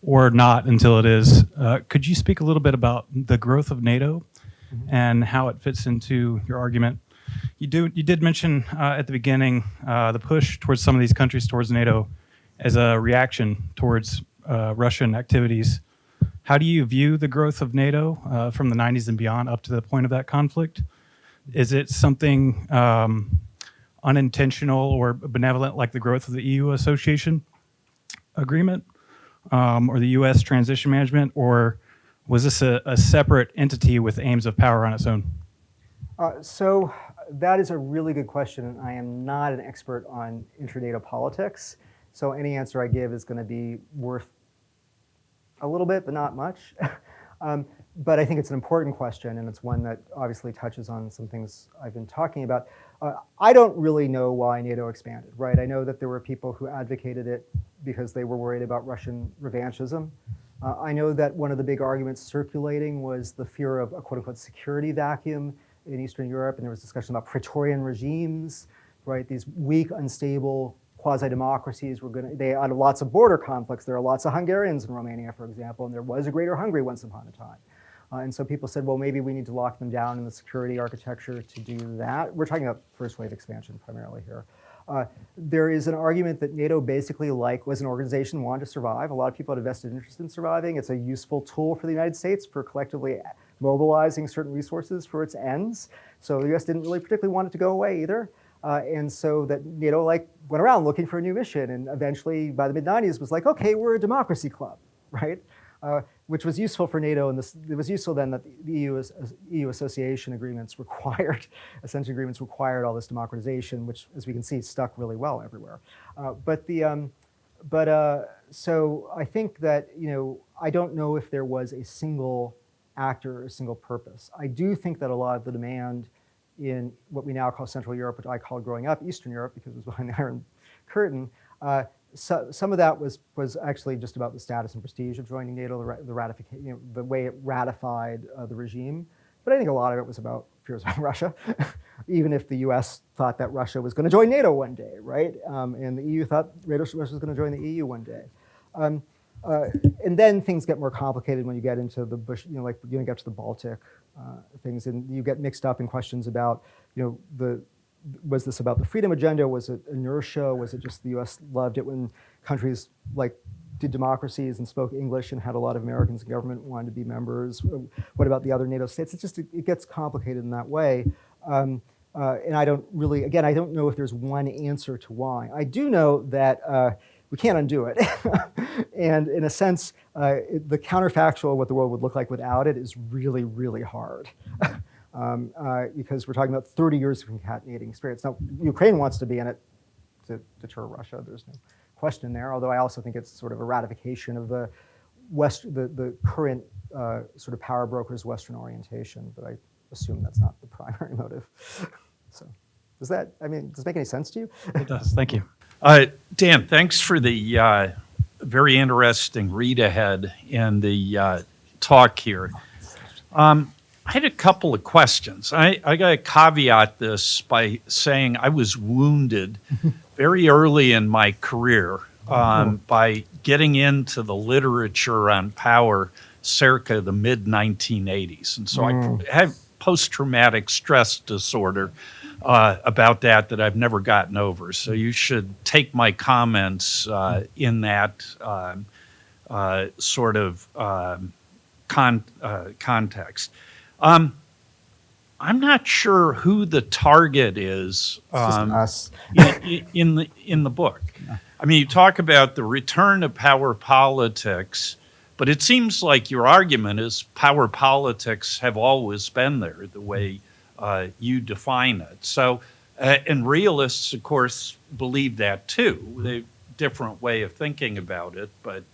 or not until it is, could you speak a little bit about the growth of NATO and how it fits into your argument? You did mention at the beginning the push towards some of these countries towards NATO as a reaction towards Russian activities. How do you view the growth of NATO from the 90s and beyond up to the point of that conflict? Is it something unintentional or benevolent like the growth of the EU association agreement or the US transition management, or was this a separate entity with aims of power on its own? So that is a really good question, and I am not an expert on inter-NATO politics, so any answer I give is going to be worth a little bit, but not much. But I think it's an important question, and it's one that obviously touches on some things I've been talking about. I don't really know why NATO expanded, right? I know that there were people who advocated it because they were worried about Russian revanchism. I know that one of the big arguments circulating was the fear of a quote-unquote security vacuum in Eastern Europe, and there was discussion about Praetorian regimes, right? These weak, unstable quasi-democracies they had lots of border conflicts. There are lots of Hungarians in Romania, for example, and there was a Greater Hungary once upon a time. And so people said, well, maybe we need to lock them down in the security architecture to do that. We're talking about first wave expansion primarily here. There is an argument that NATO basically was an organization wanted to survive. A lot of people had a vested interest in surviving. It's a useful tool for the United States for collectively mobilizing certain resources for its ends. So the US didn't really particularly want it to go away either. And so that NATO went around looking for a new mission, and eventually by the mid-90s was like, okay, we're a democracy club, right? Which was useful for NATO, and it was useful then that the EU association agreements required, ascension agreements required all this democratization, which, as we can see, stuck really well everywhere. So I think that, I don't know if there was a single actor or a single purpose. I do think that a lot of the demand in what we now call Central Europe, which I called growing up Eastern Europe because it was behind the Iron Curtain, so some of that was actually just about the status and prestige of joining NATO, the ratification, the way it ratified the regime. But I think a lot of it was about fears about Russia, even if the U.S. thought that Russia was going to join NATO one day, right? And the EU thought Russia was going to join the EU one day. And then things get more complicated when you get into the Bush, like you get to the Baltic things, and you get mixed up in questions about, was this about the freedom agenda? Was it inertia? Was it just the U.S. loved it when countries did democracies and spoke English and had a lot of Americans in government wanted to be members? What about the other NATO states? It gets complicated in that way. And I don't really, again, I don't know if there's one answer to why. I do know that we can't undo it. And in a sense, the counterfactual of what the world would look like without it is really, really hard. Because we're talking about 30 years of concatenating experience. Now, Ukraine wants to be in it to deter Russia. There's no question there, although I also think it's sort of a ratification of the current sort of power brokers' Western orientation, but I assume that's not the primary motive. So does it make any sense to you? It does, thank you. Dan, thanks for the very interesting read ahead and the talk here. I had a couple of questions. I got to caveat this by saying I was wounded very early in my career by getting into the literature on power circa the mid-1980s. And so I have post-traumatic stress disorder about that I've never gotten over. So you should take my comments in that sort of context. I'm not sure who the target is in the book. I mean, you talk about the return of power politics, but it seems like your argument is power politics have always been there, the way you define it. So, and realists, of course, believe that too. They different way of thinking about it, but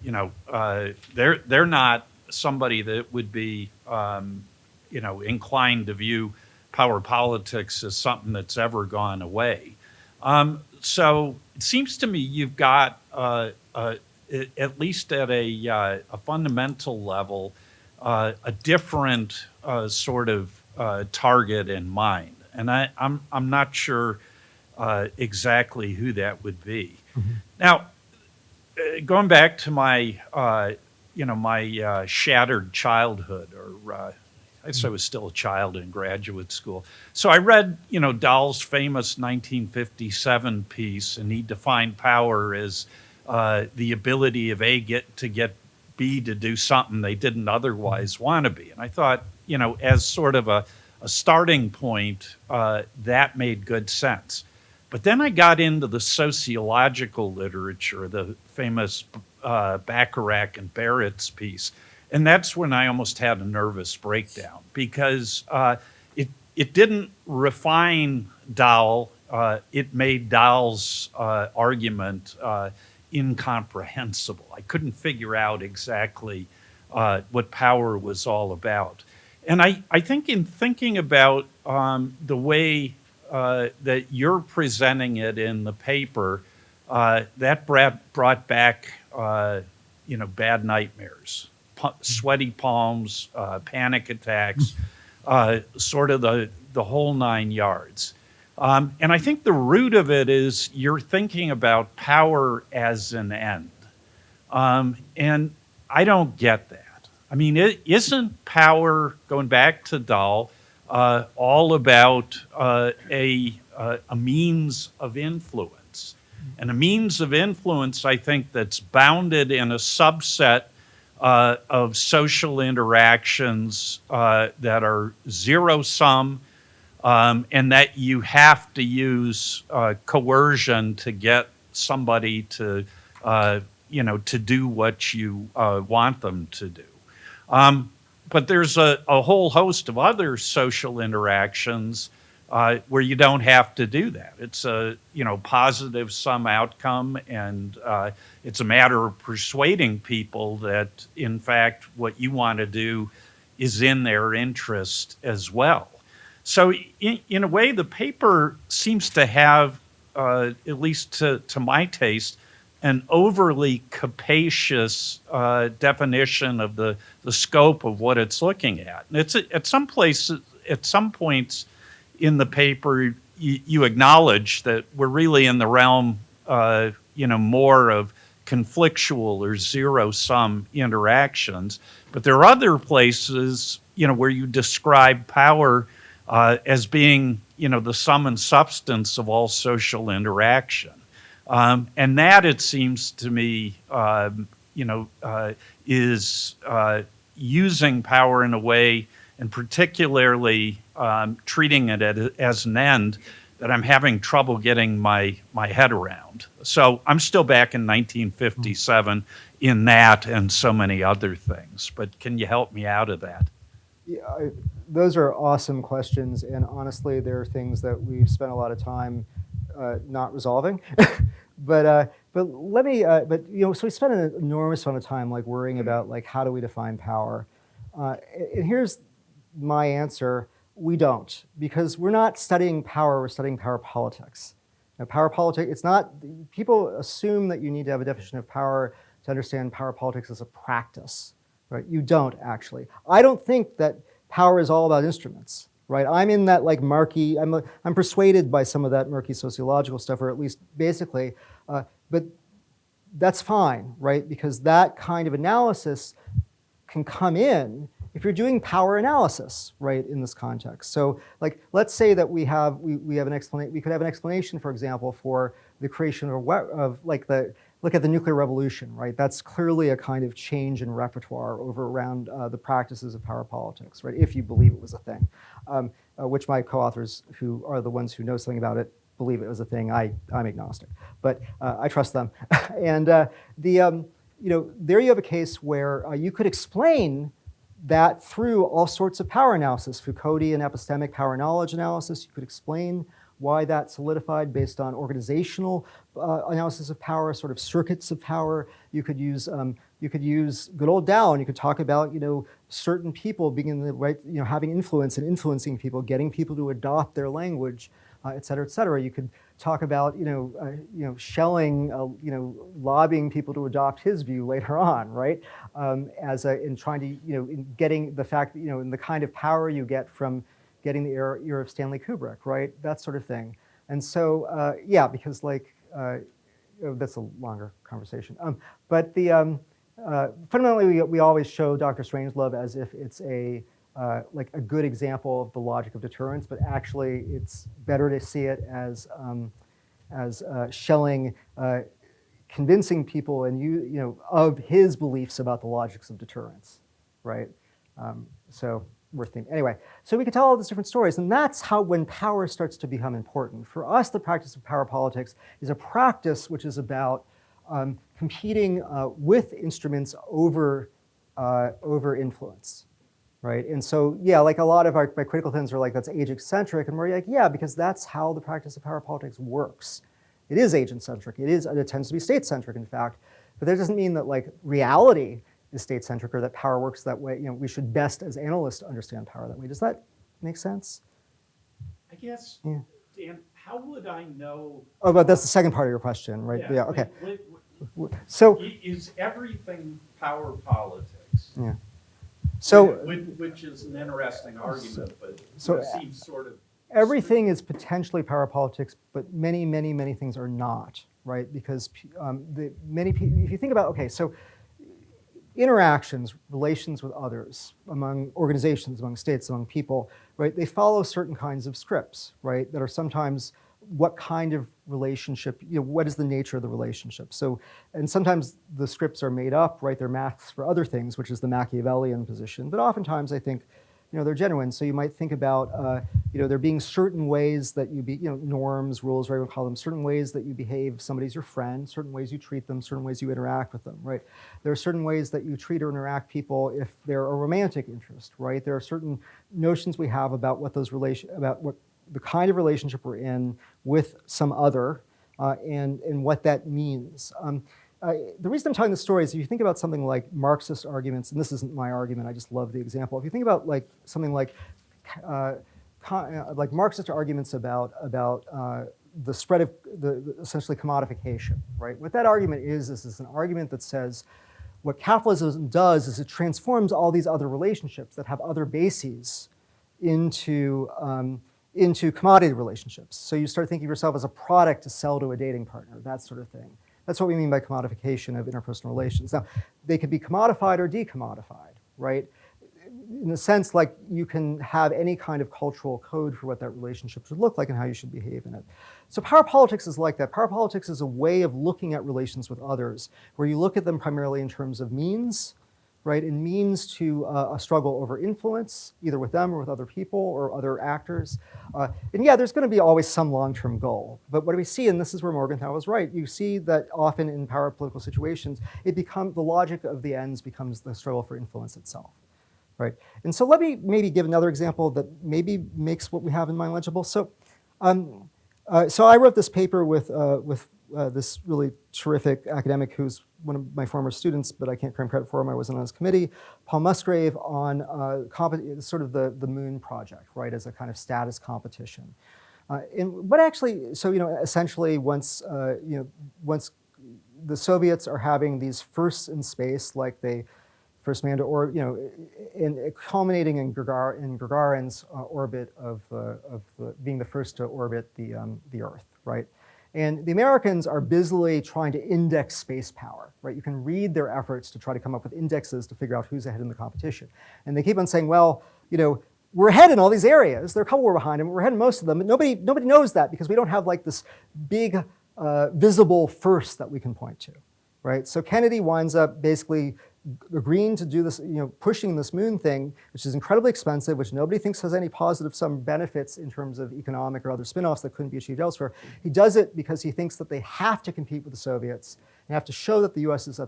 they're not somebody that would be inclined to view power politics as something that's ever gone away. So it seems to me you've got, at least at a fundamental level, a different sort of target in mind, and I'm not sure exactly who that would be. Mm-hmm. Now, going back to my my shattered childhood, or I guess I was still a child in graduate school. So I read, Dahl's famous 1957 piece, and he defined power as the ability of A to get B to do something they didn't otherwise want to be. And I thought, as sort of a starting point, that made good sense. But then I got into the sociological literature, the famous Bacharach and Barrett's piece. And that's when I almost had a nervous breakdown, because it didn't refine Dahl. It made Dahl's argument incomprehensible. I couldn't figure out exactly what power was all about. And I think in thinking about the way that you're presenting it in the paper, that brought back, bad nightmares, sweaty palms, panic attacks, sort of the whole 9 yards. And I think the root of it is you're thinking about power as an end. And I don't get that. I mean, isn't power, going back to Dahl, all about a means of influence? And a means of influence, I think, that's bounded in a subset of social interactions that are zero-sum, and that you have to use coercion to get somebody to, to do what you want them to do. But there's a whole host of other social interactions where you don't have to do that. It's a positive sum outcome, and it's a matter of persuading people that, in fact, what you want to do is in their interest as well. So in a way, the paper seems to have, at least to my taste, an overly capacious definition of the scope of what it's looking at. And it's at some points in the paper, you acknowledge that we're really in the realm, more of conflictual or zero-sum interactions. But there are other places, where you describe power as being, the sum and substance of all social interaction. And that, it seems to me, is using power in a way, and particularly treating it as an end, that I'm having trouble getting my head around. So I'm still back in 1957 in that and so many other things. But can you help me out of that? Yeah, those are awesome questions, and honestly, there are things that we've spent a lot of time not resolving. But let me. So we spent an enormous amount of time worrying about how do we define power, and here's my answer: we don't, because we're not studying power. We're studying power politics. Now, power politics. It's not. People assume that you need to have a definition of power to understand power politics as a practice. Right? You don't actually. I don't think that power is all about instruments. Right? I'm in that murky. I'm persuaded by some of that murky sociological stuff, or at least basically. But that's fine, right? Because that kind of analysis can come in if you're doing power analysis, right? In this context. So, let's say that we have an explanation. We could have an explanation, for example, for the creation of look at the nuclear revolution, right? That's clearly a kind of change in repertoire around the practices of power politics, right? If you believe it was a thing, which my co-authors, who are the ones who know something about it, believe it was a thing. I'm agnostic, but I trust them. And there you have a case where you could explain that through all sorts of power analysis, Foucauldian epistemic power knowledge analysis. You could explain why that solidified based on organizational analysis of power, sort of circuits of power. You could use good old Dow, and you could talk about certain people being in the right, having influence and influencing people, getting people to adopt their language, et cetera, et cetera. You could talk about Schelling, lobbying people to adopt his view later on, right? In trying to in getting the fact that in the kind of power you get from getting the ear of Stanley Kubrick, right? That sort of thing. And so, yeah, because that's a longer conversation. But fundamentally, we always show Dr. Strangelove as if it's a good example of the logic of deterrence, but actually, it's better to see it as Schelling convincing people and of his beliefs about the logics of deterrence, right? So worth thinking. Anyway, so we could tell all these different stories, and that's how when power starts to become important. For us, the practice of power politics is a practice which is about competing with instruments over influence, right? And so, yeah, a lot of my critical things are that's age-eccentric, and we're yeah, because that's how the practice of power politics works. It is age-eccentric. It tends to be state-centric, in fact, but that doesn't mean that reality is state-centric or that power works that way. We should best, as analysts, understand power that way. Does that make sense? I guess, Yeah. Dan, how would I know? Oh, but that's the second part of your question, right? Yeah, okay. So, Is everything power politics? yeah. So, Which is an interesting argument, but so it seems sort of. everything is potentially power politics, but many, many, many things are not, right? Because if you think about, okay, so interactions, relations with others, among organizations, among states, among people, right? They follow certain kinds of scripts, right? That are sometimes what kind of relationship, what is the nature of the relationship? So, and sometimes the scripts are made up, right? They're masks for other things, which is the Machiavellian position. But oftentimes, I think, they're genuine. So you might think about, there being certain ways that you norms, rules, whatever you call them, certain ways that you behave. Somebody's your friend, certain ways you treat them, certain ways you interact with them, right? There are certain ways that you treat or interact people if they're a romantic interest, right? There are certain notions we have about what the kind of relationship we're in with some other, and what that means. The reason I'm telling this story is if you think about something like Marxist arguments, and this isn't my argument, I just love the example. If you think about something like Marxist arguments about the spread of essentially commodification, right? What that argument is an argument that says what capitalism does is it transforms all these other relationships that have other bases into commodity relationships. So you start thinking of yourself as a product to sell to a dating partner, that sort of thing. That's what we mean by commodification of interpersonal relations. Now, they could be commodified or decommodified, right? In the sense like you can have any kind of cultural code for what that relationship should look like and how you should behave in it. So power politics is like that. Power politics is a way of looking at relations with others, where you look at them primarily in terms of means, right? And means to a struggle over influence, either with them or with other people or other actors. And yeah, there's going to be always some long-term goal. But what we see, and this is where Morgenthau was right, you see that often in power political situations, the logic of the ends becomes the struggle for influence itself, right? And so let me maybe give another example that maybe makes what we have in mind legible. So, so I wrote this paper with this really terrific academic who's one of my former students, but I can't claim credit for him. I wasn't on his committee, Paul Musgrave, on sort of the Moon Project, right, as a kind of status competition. And what actually, so essentially, once once the Soviets are having these firsts in space, like they first manned, or in culminating in Gagarin's orbit of being the first to orbit the Earth, right? And the Americans are busily trying to index space power, right? You can read their efforts to try to come up with indexes to figure out who's ahead in the competition. And they keep on saying, well, we're ahead in all these areas. There are a couple we're behind, and we're ahead in most of them, but nobody knows that because we don't have like this big visible first that we can point to, right? So Kennedy winds up basically agreeing to do this, pushing this moon thing, which is incredibly expensive, which nobody thinks has any positive some benefits in terms of economic or other spin-offs that couldn't be achieved elsewhere. He does it because he thinks that they have to compete with the Soviets and have to show that the US is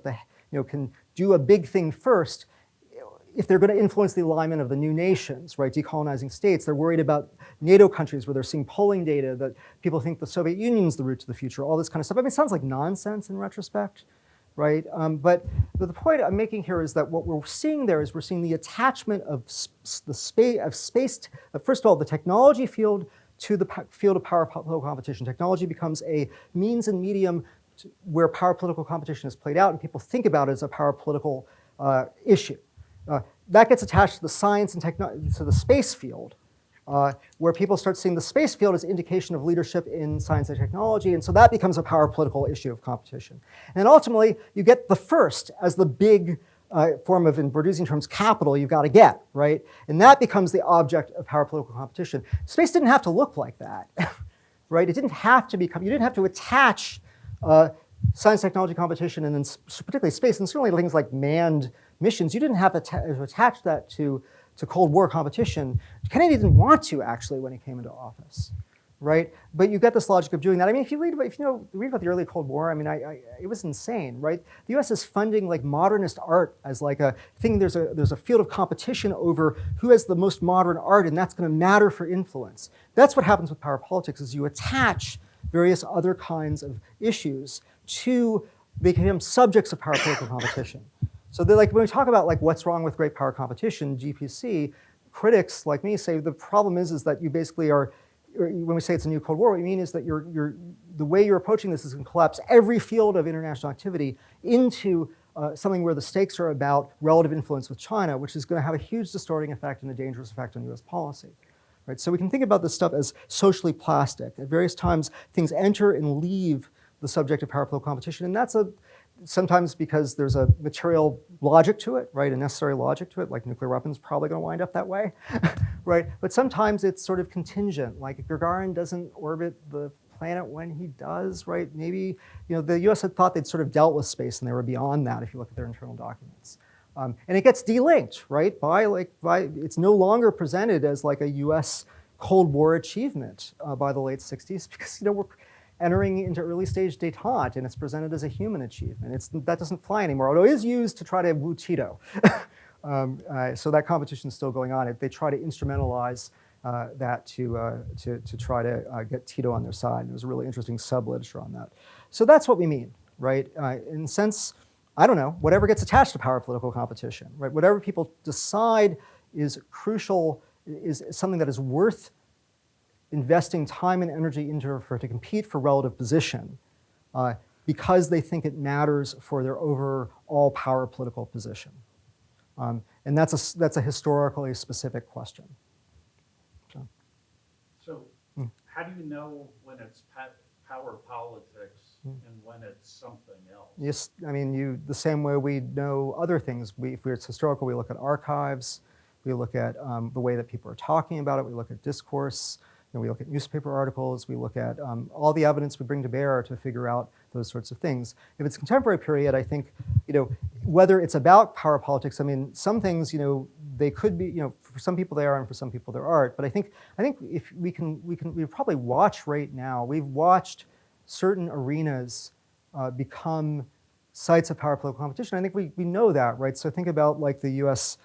can do a big thing first if they're going to influence the alignment of the new nations, right, decolonizing states. They're worried about NATO countries where they're seeing polling data that people think the Soviet Union's the route to the future, all this kind of stuff. I mean, it sounds like nonsense in retrospect, right? But the point I'm making here is that what we're seeing there is we're seeing the attachment of space. First of all, the technology field to the field of power political competition. Technology becomes a means and medium where power political competition is played out, and people think about it as a power political issue. That gets attached to the science and to the space field, where people start seeing the space field as indication of leadership in science and technology, and so that becomes a power political issue of competition. And ultimately, you get the first as the big form of, in Bordusian terms, capital you've got to get, right? And that becomes the object of power political competition. Space didn't have to look like that, right? It didn't have to become, you didn't have to attach science technology competition and then particularly space, and certainly things like manned missions, you didn't have to attach that to Cold War competition. Kennedy didn't want to, actually, when he came into office, right? But you get this logic of doing that. I mean, if you read about the early Cold War, I mean, it was insane, right? The U.S. is funding like modernist art as like a thing. There's a field of competition over who has the most modern art, and that's going to matter for influence. That's what happens with power politics: is you attach various other kinds of issues to become subjects of power political competition. So they're like, when we talk about like what's wrong with great power competition, GPC, critics like me say the problem is that you basically are, when we say it's a new Cold War, what we mean is that the way you're approaching this is going to collapse every field of international activity into something where the stakes are about relative influence with China, which is going to have a huge distorting effect and a dangerous effect on US policy. Right? So we can think about this stuff as socially plastic. At various times, things enter and leave the subject of power political competition, and that's sometimes because there's a material logic to it, right? A necessary logic to it, like nuclear weapons probably going to wind up that way, right? But sometimes it's sort of contingent, like Gagarin doesn't orbit the planet when he does, right? Maybe the US had thought they'd sort of dealt with space and they were beyond that if you look at their internal documents. And it gets delinked, right? By it's no longer presented as like a US Cold War achievement by the late 60s because we're entering into early stage détente and it's presented as a human achievement. That doesn't fly anymore, although it is used to try to woo Tito. So that competition is still going on. They try to instrumentalize that to try to get Tito on their side. There's a really interesting sub-literature on that. So that's what we mean, right? In a sense, I don't know, whatever gets attached to power political competition, right? Whatever people decide is crucial, is something that is worth investing time and energy into to compete for relative position because they think it matters for their overall power political position. And that's a historically specific question. So how do you know when it's power politics and when it's something else? Yes, I mean, the same way we know other things. If it's historical, we look at archives, we look at the way that people are talking about it, we look at discourse, we look at newspaper articles, we look at all the evidence we bring to bear to figure out those sorts of things. If it's contemporary period, I think, whether it's about power politics, I mean, some things, they could be, for some people they are and for some people there aren't. But I think if we probably watch right now, we've watched certain arenas become sites of power political competition. I think we know that, right? So think about like the US,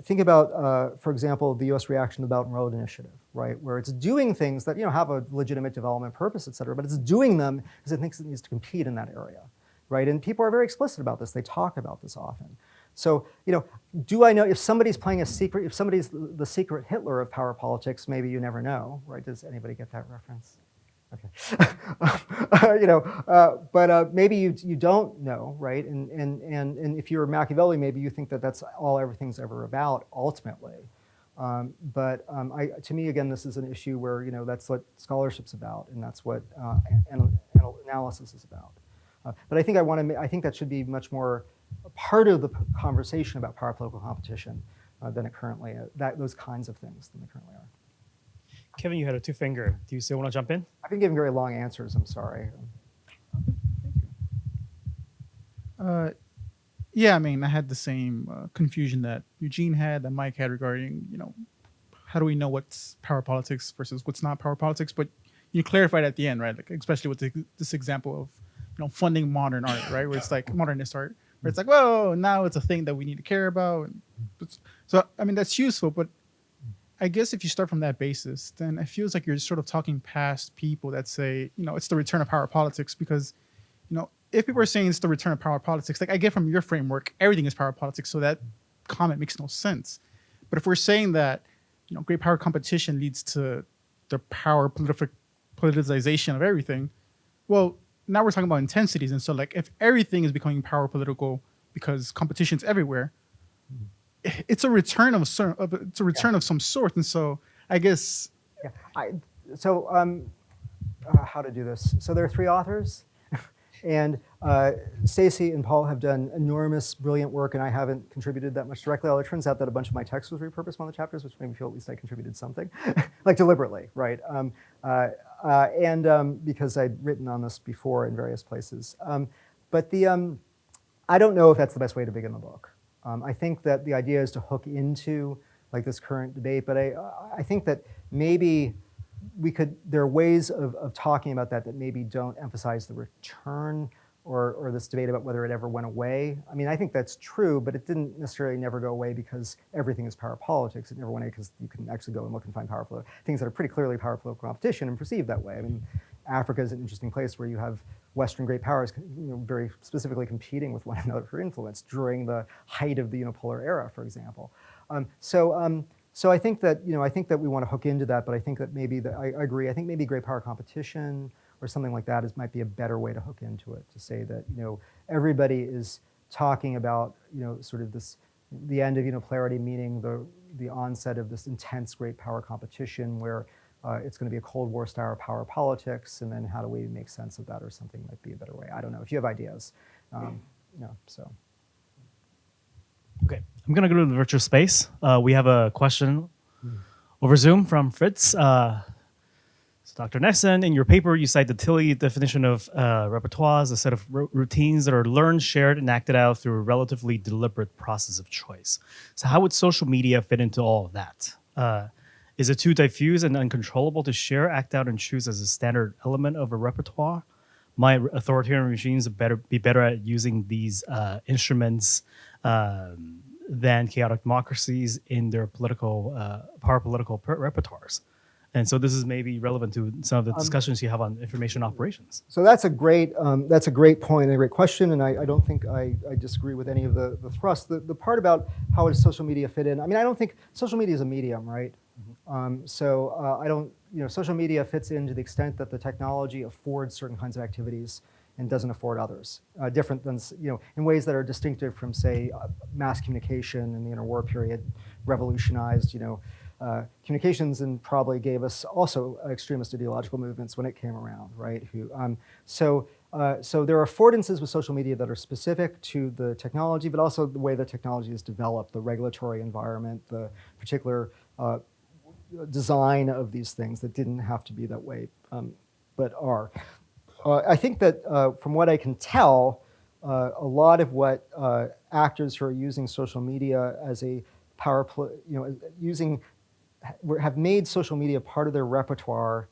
think about, for example, the US reaction to the Belt and Road Initiative, right? Where it's doing things that have a legitimate development purpose, et cetera, but it's doing them because it thinks it needs to compete in that area, right? And people are very explicit about this. They talk about this often. So, do I know if somebody's playing a secret, if somebody's the secret Hitler of power politics, maybe you never know, right? Does anybody get that reference? Okay. But maybe you don't know, right? And if you're Machiavelli, maybe you think that that's all everything's ever about ultimately. But to me, again, this is an issue where that's what scholarship's about, and that's what analysis is about. But I think I think that should be much more a part of the conversation about power political competition than it currently is. Those kinds of things than they currently are. Kevin, you had a two-finger. Do you still want to jump in? I've been giving very long answers. I'm sorry. Yeah, I mean, I had the same confusion that Eugene had, that Mike had regarding, how do we know what's power politics versus what's not power politics? But you clarified at the end, right? Like, especially with this example of, funding modern art, right? Where it's like modernist art, where it's like, whoa, now it's a thing that we need to care about. So, I mean, that's useful, but I guess if you start from that basis, then it feels like you're sort of talking past people that say, it's the return of power politics because, if people are saying it's the return of power politics, like I get from your framework, everything is power politics, so that comment makes no sense. But if we're saying that, great power competition leads to the power politicization of everything, well, now we're talking about intensities. And so like if everything is becoming power political because competition's everywhere, it's a return of some sort. And so I guess how to do this. So there are three authors, and Stacy and Paul have done enormous, brilliant work, and I haven't contributed that much directly. Although it turns out that a bunch of my text was repurposed on the chapters, which made me feel at least I contributed something, like deliberately, right? Because I'd written on this before in various places. But I don't know if that's the best way to begin the book. I think that the idea is to hook into like this current debate, but I think that maybe there are ways of talking about that maybe don't emphasize the return or this debate about whether it ever went away. I mean, I think that's true, but it didn't necessarily never go away because everything is power politics. It never went away because you can actually go and look and find things that are pretty clearly power political competition and perceived that way. I mean, Africa is an interesting place where you have Western great powers, very specifically competing with one another for influence during the height of the unipolar era, for example. So I think that we want to hook into that, but I think that maybe I agree. I think maybe great power competition or something like that might be a better way to hook into it, to say that everybody is talking about sort of the end of unipolarity, meaning the onset of this intense great power competition where it's going to be a Cold War style power politics, and then how do we make sense of that, or something might be a better way. I don't know if you have ideas. So. Okay, I'm gonna go to the virtual space. We have a question over Zoom from Fritz. So Dr. Nexon, in your paper, you cite the Tilly definition of repertoires, a set of routines that are learned, shared, and acted out through a relatively deliberate process of choice. So how would social media fit into all of that? Is it too diffuse and uncontrollable to share, act out, and choose as a standard element of a repertoire? Might authoritarian regimes be better at using these instruments than chaotic democracies in their political repertoires? And so this is maybe relevant to some of the discussions you have on information operations. So that's a great point and a great question, and I don't think I disagree with any of the thrust. The part about how does social media fit in? I mean, I don't think social media is a medium, right? I don't. Social media fits in to the extent that the technology affords certain kinds of activities and doesn't afford others, different than in ways that are distinctive from, say, mass communication in the interwar period, revolutionized communications, and probably gave us also extremist ideological movements when it came around, right? So there are affordances with social media that are specific to the technology, but also the way the technology is developed, the regulatory environment, the particular design of these things that didn't have to be that way, but are. I think that from what I can tell, a lot of what actors who are using social media as a power play, have made social media part of their repertoire.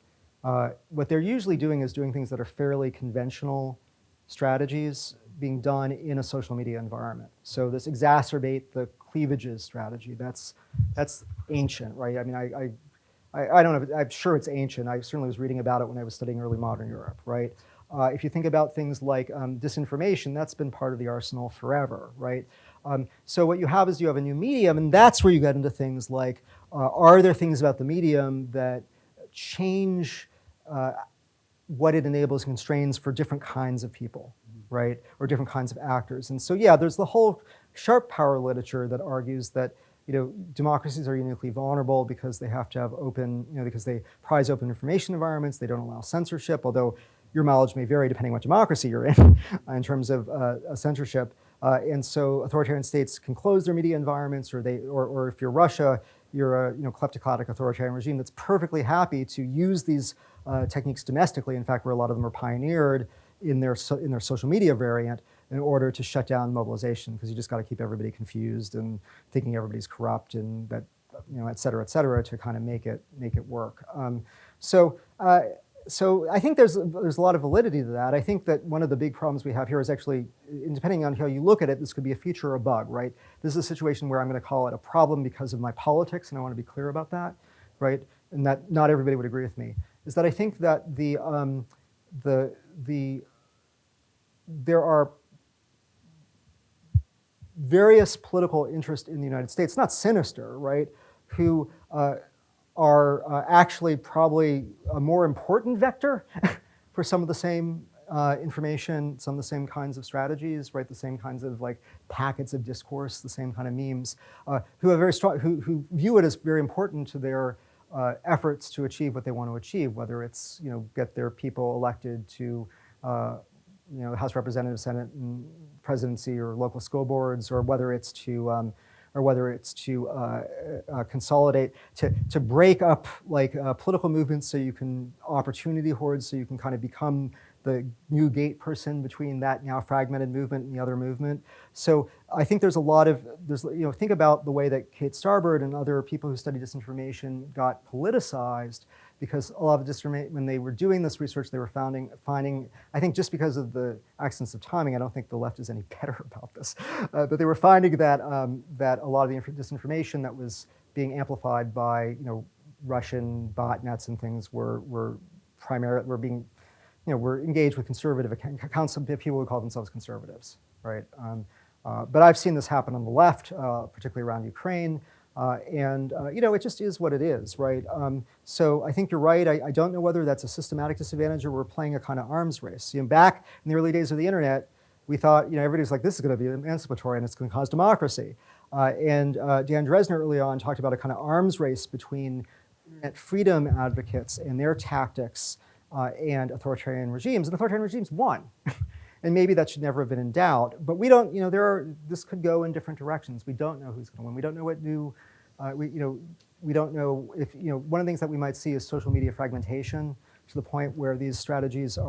What they're usually doing is doing things that are fairly conventional strategies being done in a social media environment. So this exacerbate the cleavages strategy. That's ancient, right? I mean, I don't know. I'm sure it's ancient. I certainly was reading about it when I was studying early modern Europe, right? If you think about things like disinformation, that's been part of the arsenal forever, right? So what you have is you have a new medium, and that's where you get into things like, are there things about the medium that change what it enables and constrains for different kinds of people, right? Or different kinds of actors. And so, yeah, there's the whole sharp power literature that argues that democracies are uniquely vulnerable because they have to have open, because they prize open information environments, they don't allow censorship, although your mileage may vary depending on what democracy you're in terms of censorship. And so authoritarian states can close their media environments, or if you're Russia, you're a kleptocratic authoritarian regime that's perfectly happy to use these techniques domestically, in fact, where a lot of them are pioneered in their social media variant, in order to shut down mobilization, because you just got to keep everybody confused and thinking everybody's corrupt, and that, et cetera, to kind of make it work. So I think there's a lot of validity to that. I think that one of the big problems we have here is actually, depending on how you look at it, this could be a feature or a bug, right? This is a situation where I'm going to call it a problem because of my politics, and I want to be clear about that, right? And that not everybody would agree with me. Is that I think that there are various political interests in the United States, not sinister, right, who are actually probably a more important vector for some of the same information, some of the same kinds of strategies, right, the same kinds of packets of discourse, the same kind of memes, who are very strong, who view it as very important to their efforts to achieve what they want to achieve, whether it's get their people elected to House of Representatives, Senate, and presidency, or local school boards, or whether it's to consolidate, to break up political movements, so you can opportunity hoards, so you can kind of become the new gate person between that now fragmented movement and the other movement. So I think there's a lot of, think about the way that Kate Starbird and other people who study disinformation got politicized, because a lot of disinformation, when they were doing this research, they were finding, I think just because of the accidents of timing, I don't think the left is any better about this, but they were finding that that a lot of the disinformation that was being amplified by Russian botnets and things were being we're engaged with conservative accounts of people who call themselves conservatives, right? But I've seen this happen on the left, particularly around Ukraine, and it just is what it is, right? So I think you're right. I don't know whether that's a systematic disadvantage or we're playing a kind of arms race. Back in the early days of the internet, we thought, everybody's like, this is going to be emancipatory and it's going to cause democracy. And Dan Dresner early on talked about a kind of arms race between internet freedom advocates and their tactics and authoritarian regimes. And authoritarian regimes won. And maybe that should never have been in doubt. But we don't, this could go in different directions. We don't know who's going to win. We don't know what new, we don't know if, one of the things that we might see is social media fragmentation to the point where these strategies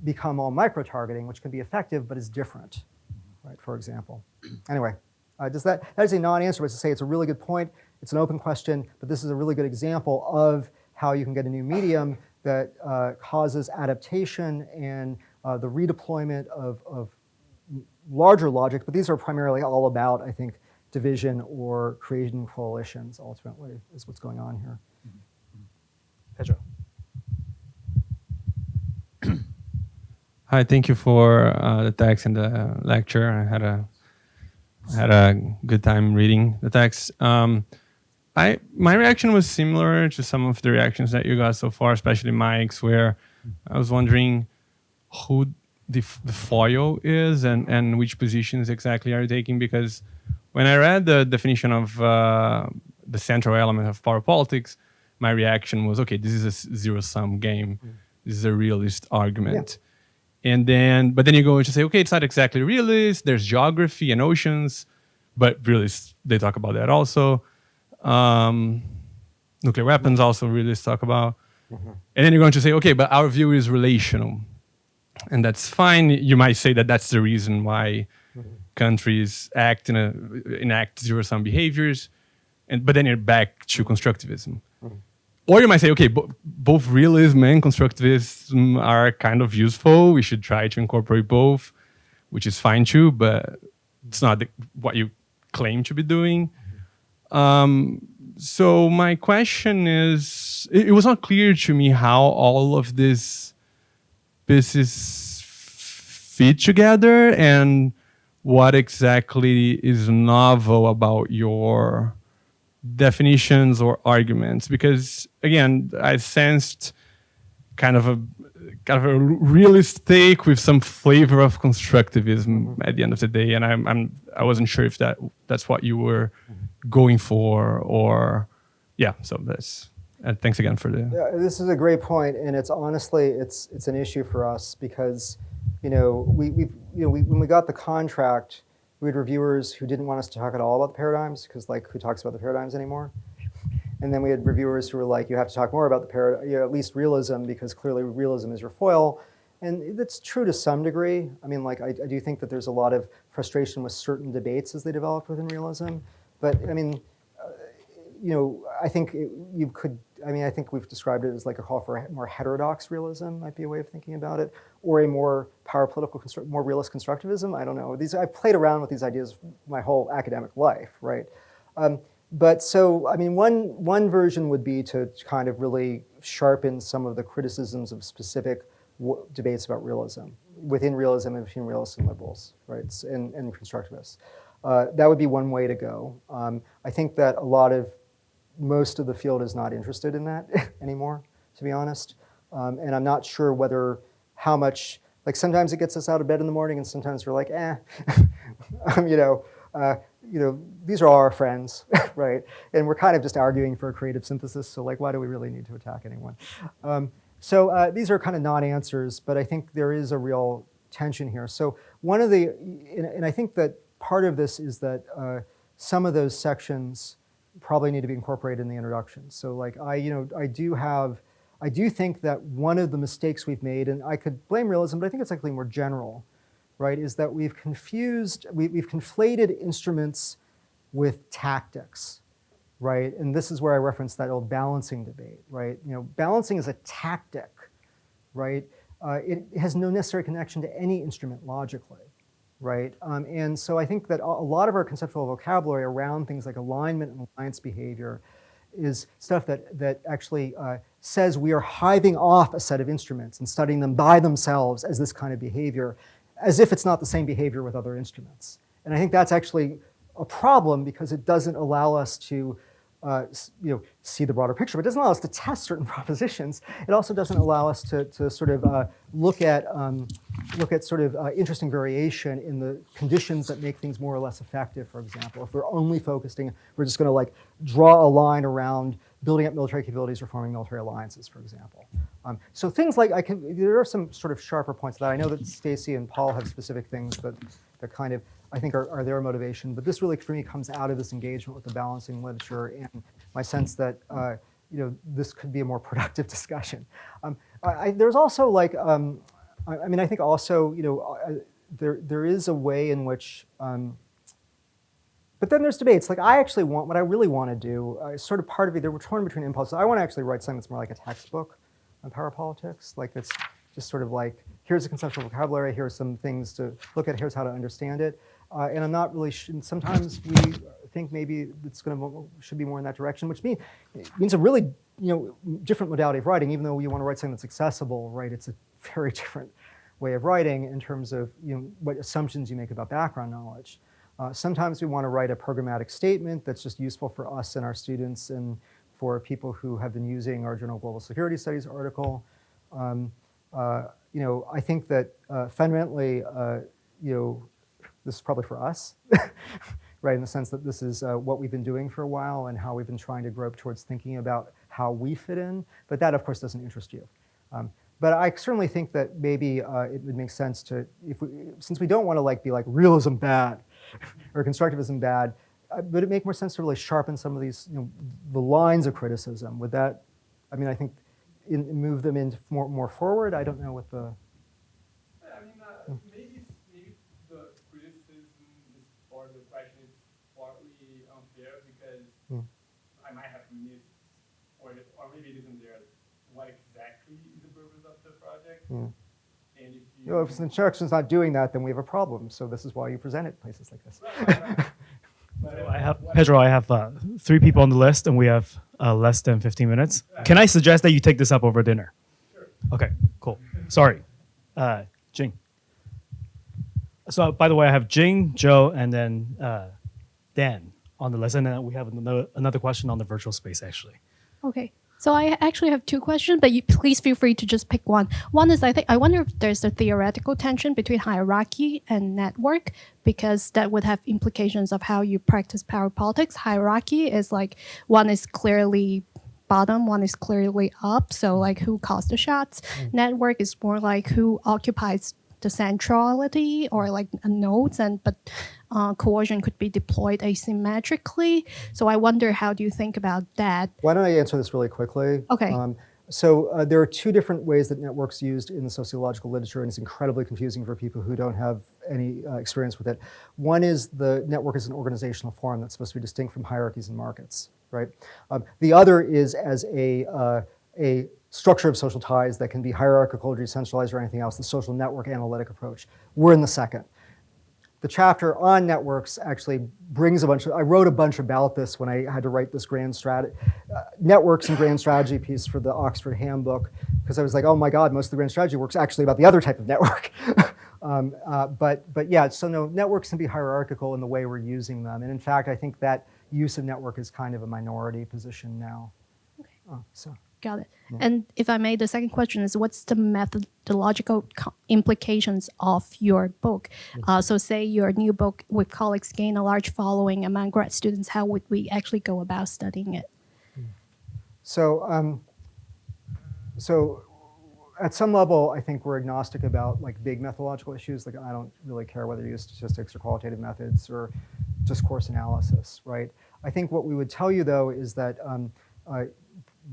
become all micro-targeting, which can be effective, but is different, right, for example. Anyway, that is a non-answer, but to say it's a really good point. It's an open question, but this is a really good example of how you can get a new medium that causes adaptation and the redeployment of larger logic, but these are primarily all about, I think, division or creating coalitions, ultimately, is what's going on here. Pedro. Hi, thank you for the text and the lecture. I had a good time reading the text. My reaction was similar to some of the reactions that you got so far, especially Mike's, where I was wondering who the foil is and which positions exactly are you taking, because when I read the definition of the central element of power politics, my reaction was, okay, this is a zero-sum game. This is a realist argument. Yeah. But then you go to say, okay, it's not exactly realist. There's geography and oceans, but realists, they talk about that also. Nuclear weapons also realists talk about. And then you're going to say, okay, but our view is relational. And that's fine. You might say that that's the reason why countries enact zero-sum behaviors. But then you're back to constructivism. Or you might say, okay, both realism and constructivism are kind of useful. We should try to incorporate both, which is fine too, but it's not what you claim to be doing. So my question is, it was not clear to me how all of these pieces fit together and what exactly is novel about your definitions or arguments, because again, I sensed kind of a realist take with some flavor of constructivism at the end of the day, and I wasn't sure if that's what you were going for, or So that's thanks again for the. Yeah, this is a great point, and it's honestly it's an issue for us because when we got the contract. We had reviewers who didn't want us to talk at all about the paradigms because, who talks about the paradigms anymore? And then we had reviewers who were like, you have to talk more about the at least realism, because clearly realism is your foil. And that's true to some degree. I mean, I do think that there's a lot of frustration with certain debates as they develop within realism. But I mean, I think I think we've described it as a call for more heterodox realism might be a way of thinking about it, or a more power political, more realist constructivism. I don't know. I've played around with these ideas my whole academic life, right? But so, I mean, one version would be to kind of really sharpen some of the criticisms of specific debates about realism, within realism and between realists and liberals, right, and constructivists. That would be one way to go. I think that most of the field is not interested in that anymore, to be honest. And I'm not sure how much, sometimes it gets us out of bed in the morning and sometimes we're like, these are all our friends, right? And we're kind of just arguing for a creative synthesis, so why do we really need to attack anyone? So these are kind of non-answers, but I think there is a real tension here. So and I think that part of this is that some of those sections probably need to be incorporated in the introduction. So I do think that one of the mistakes we've made, and I could blame realism, but I think it's actually more general, right, is that we've conflated instruments with tactics, right? And this is where I referenced that old balancing debate, right? Balancing is a tactic, right? It has no necessary connection to any instrument logically. Right, and so I think that a lot of our conceptual vocabulary around things like alignment and alliance behavior is stuff that actually says we are hiving off a set of instruments and studying them by themselves as this kind of behavior, as if it's not the same behavior with other instruments. And I think that's actually a problem because it doesn't allow us to see the broader picture, but it doesn't allow us to test certain propositions. It also doesn't allow us to sort of look at sort of interesting variation in the conditions that make things more or less effective. For example, if we're only focusing, we're just going to like draw a line around building up military capabilities or forming military alliances, for example. So things like there are some sort of sharper points that I know that Stacy and Paul have specific things that kind of I think are their motivation, but this really for me comes out of this engagement with the balancing literature and my sense that this could be a more productive discussion. There's also like I mean I think also there is a way in which but then there's debates. Like what I really want to do, sort of part of it, we're torn between impulses. I want to actually write something that's more like a textbook on power politics. Like it's just sort of like, here's a conceptual vocabulary, here's some things to look at, here's how to understand it. And I'm not really, sometimes we think maybe should be more in that direction, which means a really different modality of writing, even though you want to write something that's accessible, right? It's a very different way of writing in terms of what assumptions you make about background knowledge. Sometimes we want to write a programmatic statement that's just useful for us and our students and for people who have been using our Journal of Global Security Studies article. I think that fundamentally, this is probably for us, right? In the sense that this is what we've been doing for a while and how we've been trying to grope towards thinking about how we fit in. But that, of course, doesn't interest you. But I certainly think that maybe it would make sense to, since we don't want to be like realism bad or constructivism bad, would it make more sense to really sharpen some of these, the lines of criticism? Would that, I mean, I think move them into more forward? I don't know what the. I mean, maybe the criticism is part of the question is partly unfair because I might have missed, or maybe it isn't there, what exactly is the purpose of the project. And if if the instruction's not doing that, then we have a problem. So this is why you present it places like this. Pedro, I have 3 people on the list, and we have less than 15 minutes. Can I suggest that you take this up over dinner? Sure. Okay, cool. Sorry. Jing. So, by the way, I have Jing, Joe, and then Dan on the list. And then we have another question on the virtual space, actually. Okay. So I actually have 2 questions, but please feel free to just pick one. One is I wonder if there's a theoretical tension between hierarchy and network, because that would have implications of how you practice power politics. Hierarchy is like one is clearly bottom, one is clearly up. So like who calls the shots? Network is more like who occupies the centrality or like nodes, but coercion could be deployed asymmetrically. So I wonder, how do you think about that? Why don't I answer this really quickly? Okay. So there are 2 different ways that networks used in the sociological literature, and it's incredibly confusing for people who don't have any experience with it. One is the network as an organizational form that's supposed to be distinct from hierarchies and markets, right? The other is as a structure of social ties that can be hierarchical, decentralized, or anything else, the social network analytic approach. We're in the second. The chapter on networks actually brings I wrote a bunch about this when I had to write this grand strategy, networks and grand strategy piece for the Oxford Handbook, because I was like, oh my God, most of the grand strategy work's actually about the other type of network. But yeah, so no, networks can be hierarchical in the way we're using them. And in fact, I think that use of network is kind of a minority position now. Okay. Got it. Yeah. And if I may, the second question is, what's the methodological implications of your book? So say your new book with colleagues gain a large following among grad students, how would we actually go about studying it? So at some level, I think we're agnostic about like big methodological issues. Like I don't really care whether you use statistics or qualitative methods or discourse analysis, right? I think what we would tell you though is that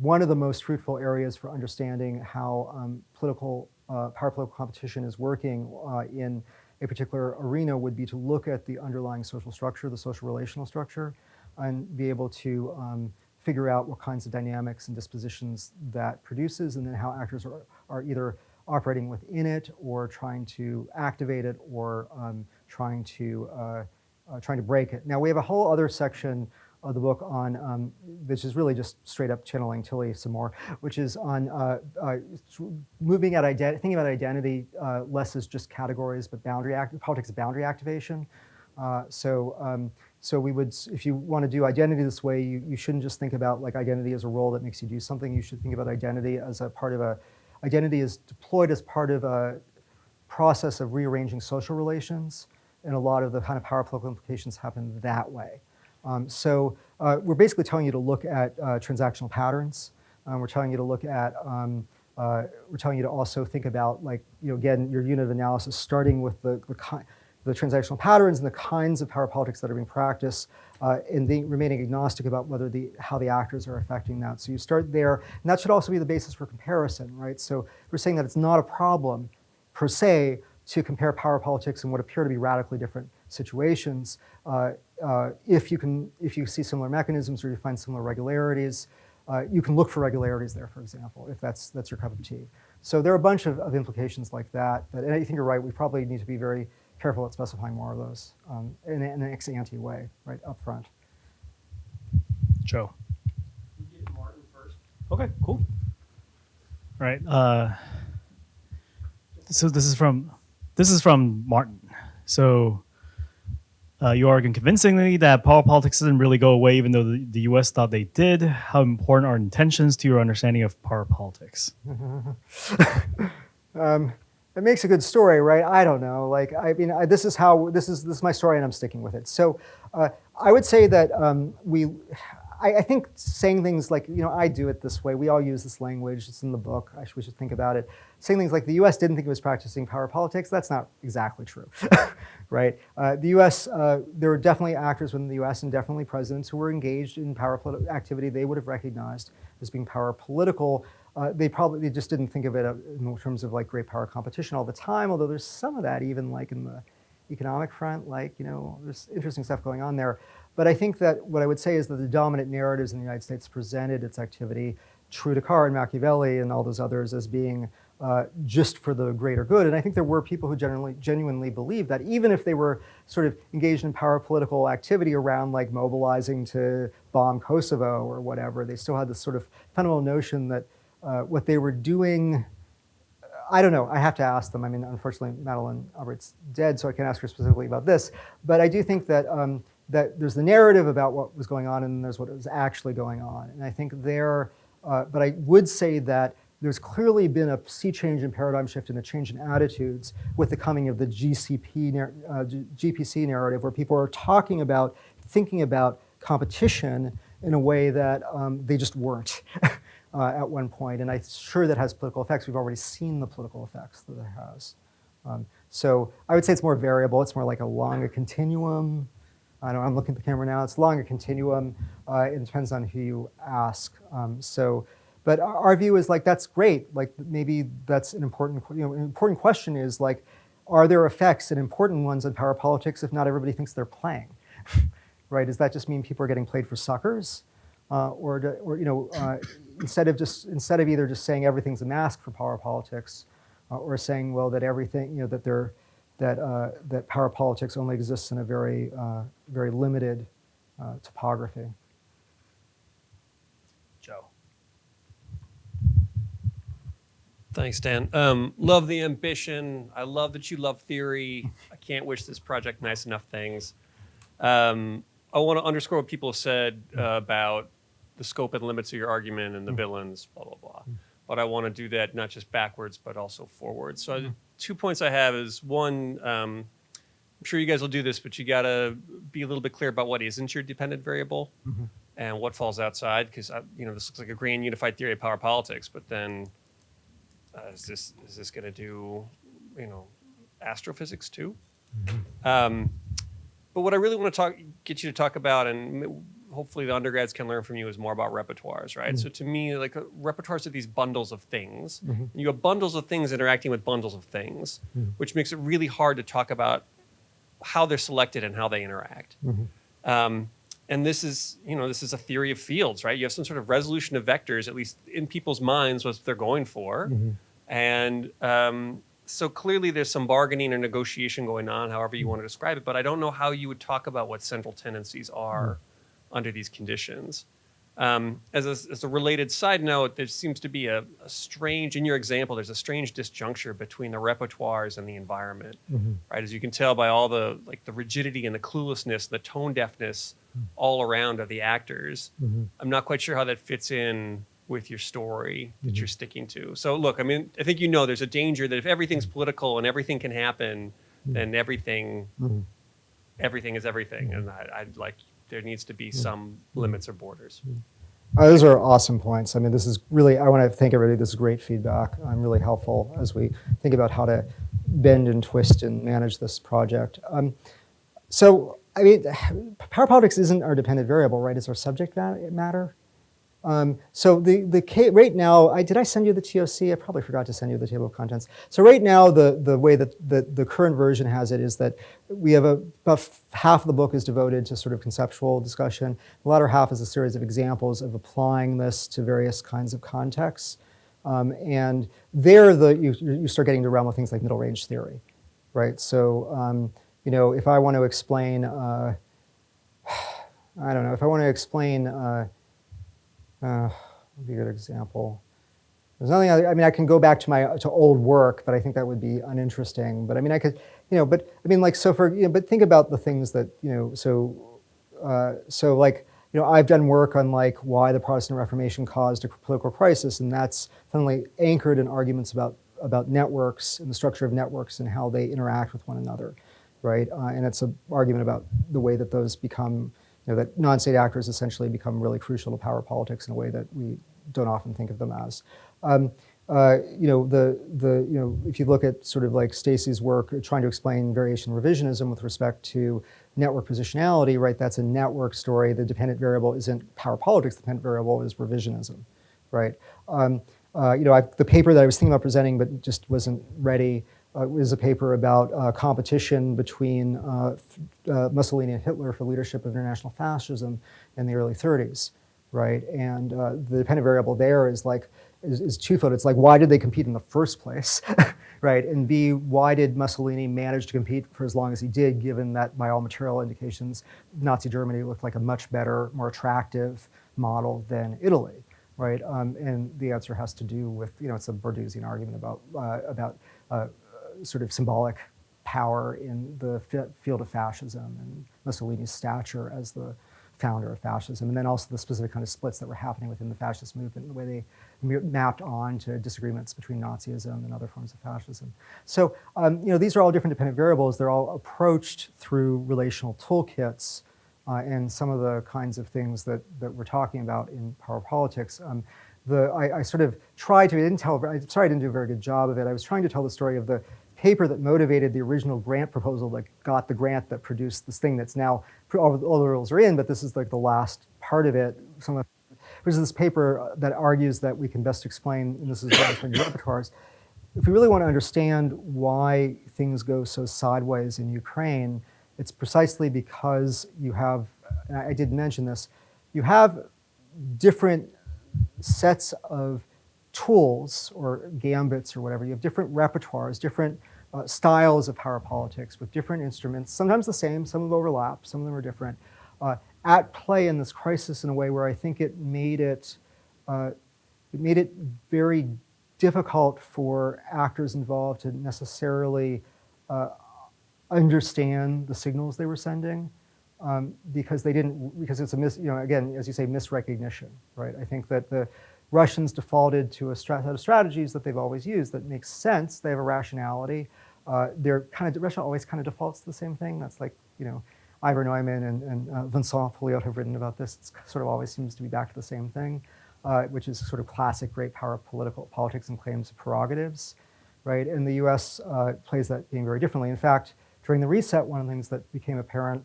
one of the most fruitful areas for understanding how power political competition is working in a particular arena would be to look at the underlying social structure, the social relational structure, and be able to figure out what kinds of dynamics and dispositions that produces, and then how actors are either operating within it or trying to activate it or trying to break it. Now we have a whole other section of the book on, which is really just straight up channeling Tilly some more, which is on moving at thinking about identity less as just categories, but politics of boundary activation. So we would, if you want to do identity this way, you shouldn't just think about like identity as a role that makes you do something. You should think about identity as a part of identity is deployed as part of a process of rearranging social relations, and a lot of the kind of power political implications happen that way. We're basically telling you to look at transactional patterns. We're telling you to look at, we're telling you to also think about, like, again, your unit of analysis starting with the transactional patterns and the kinds of power politics that are being practiced, and remaining agnostic about how the actors are affecting that. So you start there, and that should also be the basis for comparison, right? So we're saying that it's not a problem per se to compare power politics in what appear to be radically different situations. If you see similar mechanisms or you find similar regularities, you can look for regularities there, for example, if that's your cup of tea. So there are a bunch of implications like that, and I think you're right, we probably need to be very careful at specifying more of those in an ex-ante way, right, up front. Joe. We get Martin first. Okay, cool. All right. So this is from Martin. So you argue convincingly that power politics doesn't really go away, even though the U.S. thought they did. How important are intentions to your understanding of power politics? It makes a good story, right? I don't know. Like, I mean, this is my story, and I'm sticking with it. So, I would say that I think saying things like, I do it this way. We all use this language. It's in the book. We should think about it. Saying things like the U.S. didn't think it was practicing power politics. That's not exactly true, right? The U.S. There were definitely actors within the U.S. and definitely presidents who were engaged in power activity they would have recognized as being power political. They just didn't think of it in terms of like great power competition all the time, although there's some of that even like in the economic front, like, there's interesting stuff going on there. But I think that what I would say is that the dominant narratives in the United States presented its activity, true to Carr and Machiavelli and all those others, as being just for the greater good. And I think there were people who genuinely believed that, even if they were sort of engaged in power political activity around like mobilizing to bomb Kosovo or whatever, they still had this sort of fundamental notion that what they were doing, I don't know, I have to ask them. I mean, unfortunately, Madeleine Albright's dead, so I can't ask her specifically about this. But I do think that that there's the narrative about what was going on, and there's what was actually going on. And I think but I would say that there's clearly been a sea change in paradigm shift and a change in attitudes with the coming of the GPC narrative, where people are thinking about competition in a way that they just weren't at one point. And I'm sure that has political effects. We've already seen the political effects that it has. So I would say it's more variable. It's more like along a continuum. I don't know, I'm looking at the camera now. It's along a continuum. It depends on who you ask. But our view is like, that's great. Like, maybe that's an important question is like, are there effects and important ones in power politics if not everybody thinks they're playing? Right? Does that just mean people are getting played for suckers? Instead of either just saying everything's a mask for power politics, or saying, well, that everything, that power politics only exists in a very very limited topography. Joe. Thanks, Dan. Love the ambition. I love that you love theory. I can't wish this project nice enough things. I want to underscore what people said about the scope and limits of your argument and the villains, blah, blah, blah. But I want to do that not just backwards, but also forwards. So 2 points I have is, one, I'm sure you guys will do this, but you got to be a little bit clear about what isn't your dependent variable and what falls outside, because this looks like a grand unified theory of power politics, but then is this going to do astrophysics too? But what I really want to get you to talk about, and hopefully the undergrads can learn from you, is more about repertoires, right? So to me, like, repertoires are these bundles of things. You have bundles of things interacting with bundles of things, which makes it really hard to talk about how they're selected and how they interact. And this is a theory of fields, right? You have some sort of resolution of vectors, at least in people's minds, what they're going for. And so clearly there's some bargaining or negotiation going on, however you want to describe it, but I don't know how you would talk about what central tendencies are under these conditions. As a related side note, there seems to be a strange, in your example, there's a strange disjuncture between the repertoires and the environment, right? As you can tell by all the rigidity and the cluelessness, the tone deafness all around of the actors. I'm not quite sure how that fits in with your story that you're sticking to. So look, I mean, I think there's a danger that if everything's political and everything can happen, then everything is everything. And I'd like, there needs to be some limits or borders. Those are awesome points. I mean, this is really, I want to thank everybody. This is great feedback. Really helpful as we think about how to bend and twist and manage this project. So, I mean, power politics isn't our dependent variable, right? It's our subject matter. So right now, did I send you the TOC? I probably forgot to send you the table of contents. So right now, the way that the current version has it is that we have about half of the book is devoted to sort of conceptual discussion. The latter half is a series of examples of applying this to various kinds of contexts. And there, you start getting to the realm of things like middle range theory, right? So, if I want to explain, I don't know, if I want to explain, would be a good example. There's nothing. I can go back to old work, but I think that would be uninteresting. But I mean, I could, but think about the things that I've done work on why the Protestant Reformation caused a political crisis, and that's suddenly anchored in arguments about networks and the structure of networks and how they interact with one another, right? And it's an argument about the way that those become. That non-state actors essentially become really crucial to power politics in a way that we don't often think of them as. If you look at sort of like Stacy's work trying to explain variation revisionism with respect to network positionality, right? That's a network story. The dependent variable isn't power politics. The dependent variable is revisionism, right? The paper that I was thinking about presenting but just wasn't ready is a paper about competition between Mussolini and Hitler for leadership of international fascism in the early 30s, right? And the dependent variable there is twofold. It's like, why did they compete in the first place, right? And B, why did Mussolini manage to compete for as long as he did, given that by all material indications, Nazi Germany looked like a much better, more attractive model than Italy, right? And the answer has to do with, it's a Bordeusian argument about sort of symbolic power in the field of fascism and Mussolini's stature as the founder of fascism, and then also the specific kind of splits that were happening within the fascist movement and the way they mapped on to disagreements between Nazism and other forms of fascism. So, these are all different dependent variables. They're all approached through relational toolkits and some of the kinds of things that we're talking about in power politics. I sort of tried to, I'm sorry I didn't do a very good job of it. I was trying to tell the story of the paper that motivated the original grant proposal that got the grant that produced this thing that's now, all the rules are in, but this is like the last part of it. Which is this paper that argues that we can best explain, and this is from Repertoires, if we really want to understand why things go so sideways in Ukraine, it's precisely because you have, and I did mention this, you have different sets of tools or gambits or whatever. You have different repertoires, different styles of power politics with different instruments, sometimes the same, some of them overlap, some of them are different, at play in this crisis in a way where I think it made it very difficult for actors involved to necessarily understand the signals they were sending because it's again, as you say, misrecognition, right? I think that the Russians defaulted to a set of strategies that they've always used that makes sense. They have a rationality. Russia always kind of defaults to the same thing. That's like, Ivor Neumann and Vincent Pouliot have written about this. It sort of always seems to be back to the same thing, which is sort of classic great power politics and claims of prerogatives, right? And the US plays that game very differently. In fact, during the reset, one of the things that became apparent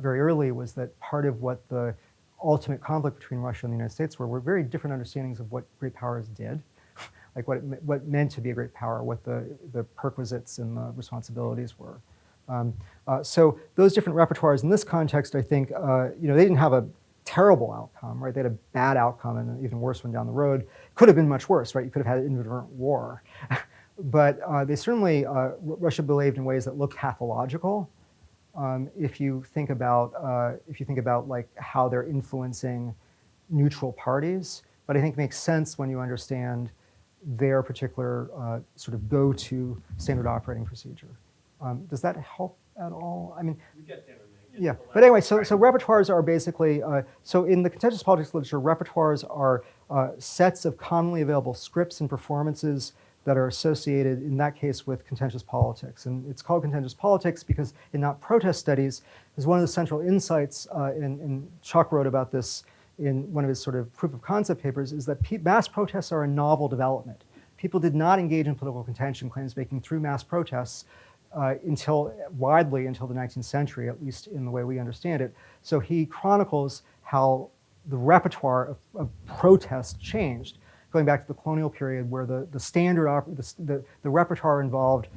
very early was that part of what the ultimate conflict between Russia and the United States were very different understandings of what great powers did, like what it meant to be a great power, what the perquisites and the responsibilities were. So those different repertoires in this context, I think, they didn't have a terrible outcome, right? They had a bad outcome and an even worse one down the road. Could have been much worse, right? You could have had an inadvertent war. But they certainly, Russia behaved in ways that look pathological if you think about like how they're influencing neutral parties, but I think it makes sense when you understand their particular sort of go-to standard operating procedure. Does that help at all? I mean, yeah. But anyway, so repertoires are basically, so in the contentious politics literature, repertoires are sets of commonly available scripts and performances that are associated, in that case, with contentious politics. And it's called contentious politics because in not protest studies, is one of the central insights, and Chuck wrote about this in one of his sort of proof of concept papers, is that mass protests are a novel development. People did not engage in political contention claims making through mass protests until the 19th century, at least in the way we understand it. So he chronicles how the repertoire of protest changed, going back to the colonial period, where the standard the repertoire involved,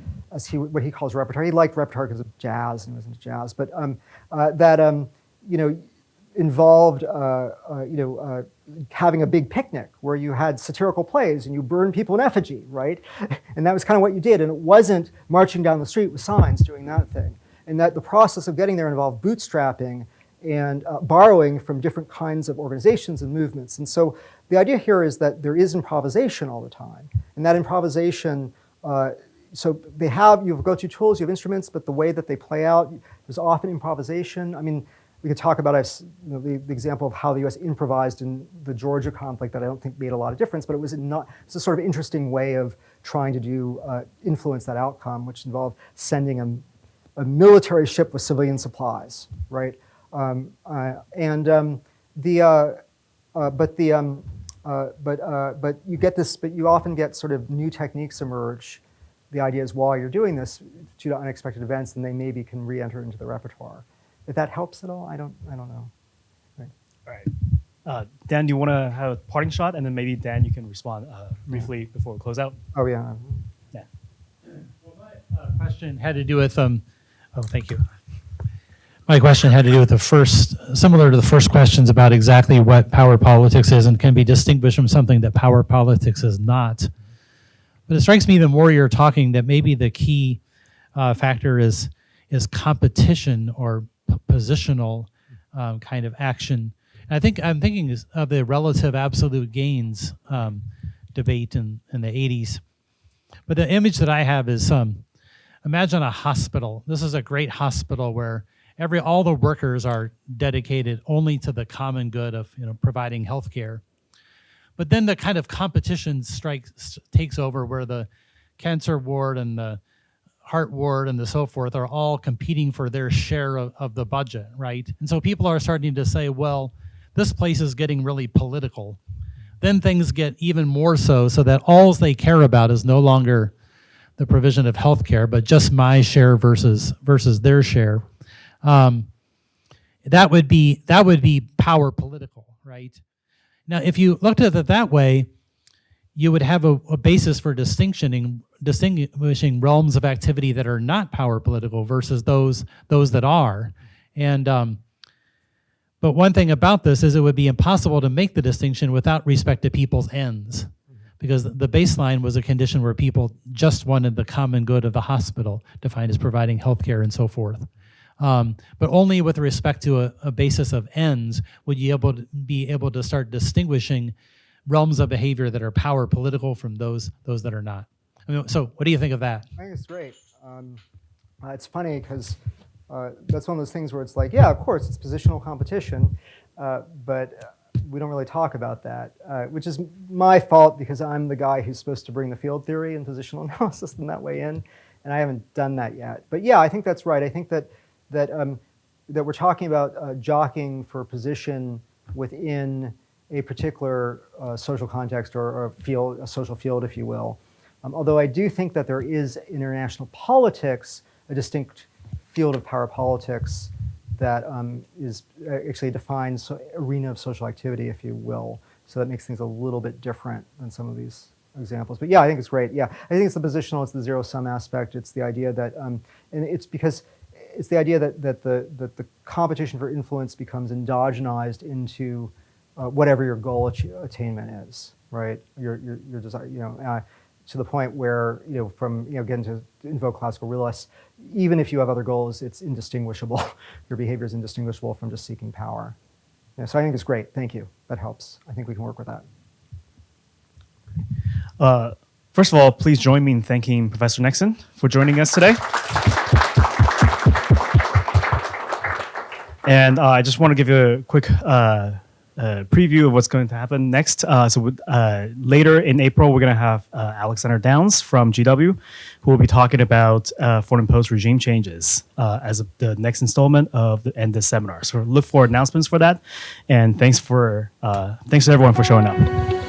what he calls repertoire. He liked repertoire because of jazz and was into jazz, but involved having a big picnic where you had satirical plays and you burned people in effigy, right? And that was kind of what you did. And it wasn't marching down the street with signs doing that thing. And that the process of getting there involved bootstrapping and borrowing from different kinds of organizations and movements. And so the idea here is that there is improvisation all the time. And that improvisation, so you have go-to tools, you have instruments, but the way that they play out, there's often improvisation. I mean, we could talk about the example of how the US improvised in the Georgia conflict that I don't think made a lot of difference, but it's a sort of interesting way of trying to influence that outcome, which involved sending a military ship with civilian supplies, right? But you get this, but you often get sort of new techniques emerge. The idea is while you're doing this, due to unexpected events, and they maybe can re-enter into the repertoire. If that helps at all, I don't know. Right. All right. Dan, do you want to have a parting shot? And then maybe, Dan, you can respond briefly before we close out. Oh, yeah. Yeah. Well, my question had to do with, thank you. My question had to do with similar to the first questions about exactly what power politics is and can be distinguished from something that power politics is not. But it strikes me the more you're talking that maybe the key factor is competition or positional kind of action. And I'm thinking of the relative absolute gains debate in the 80s. But the image that I have is imagine a hospital. This is a great hospital where all the workers are dedicated only to the common good of providing health care. But then the kind of competition takes over where the cancer ward and the heart ward and so forth are all competing for their share of the budget, right? And so people are starting to say, well, this place is getting really political. Then things get even more so that all they care about is no longer the provision of health care, but just my share versus their share. That would be power political, right? Now, if you looked at it that way, you would have a basis for distinguishing realms of activity that are not power political versus those that are. And but one thing about this is it would be impossible to make the distinction without respect to people's ends, because the baseline was a condition where people just wanted the common good of the hospital, defined as providing health care and so forth. But only with respect to a basis of ends would you be able to start distinguishing realms of behavior that are power political from those that are not. I mean, so what do you think of that? I think it's great. It's funny because that's one of those things where it's like, yeah, of course, it's positional competition, but we don't really talk about that, which is my fault because I'm the guy who's supposed to bring the field theory and positional analysis in that way in, and I haven't done that yet. But yeah, I think that's right. I think that we're talking about jockeying for position within a particular social context or a social field, if you will. Although I do think that there is international politics, a distinct field of power politics that is actually a defined arena of social activity, if you will. So that makes things a little bit different than some of these examples. But yeah, I think it's great. Yeah, I think it's the positional, it's the zero-sum aspect. It's the idea that, and it's because it's the idea that the competition for influence becomes endogenized into whatever your goal attainment is, right? Your desire, to the point where, from, again, to invoke classical realists, even if you have other goals, it's indistinguishable. Your behavior is indistinguishable from just seeking power. So I think it's great. Thank you. That helps. I think we can work with that. First of all, please join me in thanking Professor Nexon for joining us today. And I just want to give you a quick preview of what's going to happen next. Later in April, we're going to have Alexander Downs from GW, who will be talking about foreign imposed regime changes as the next installment of the NDISC seminar. So look for announcements for that. And thanks to everyone for showing up.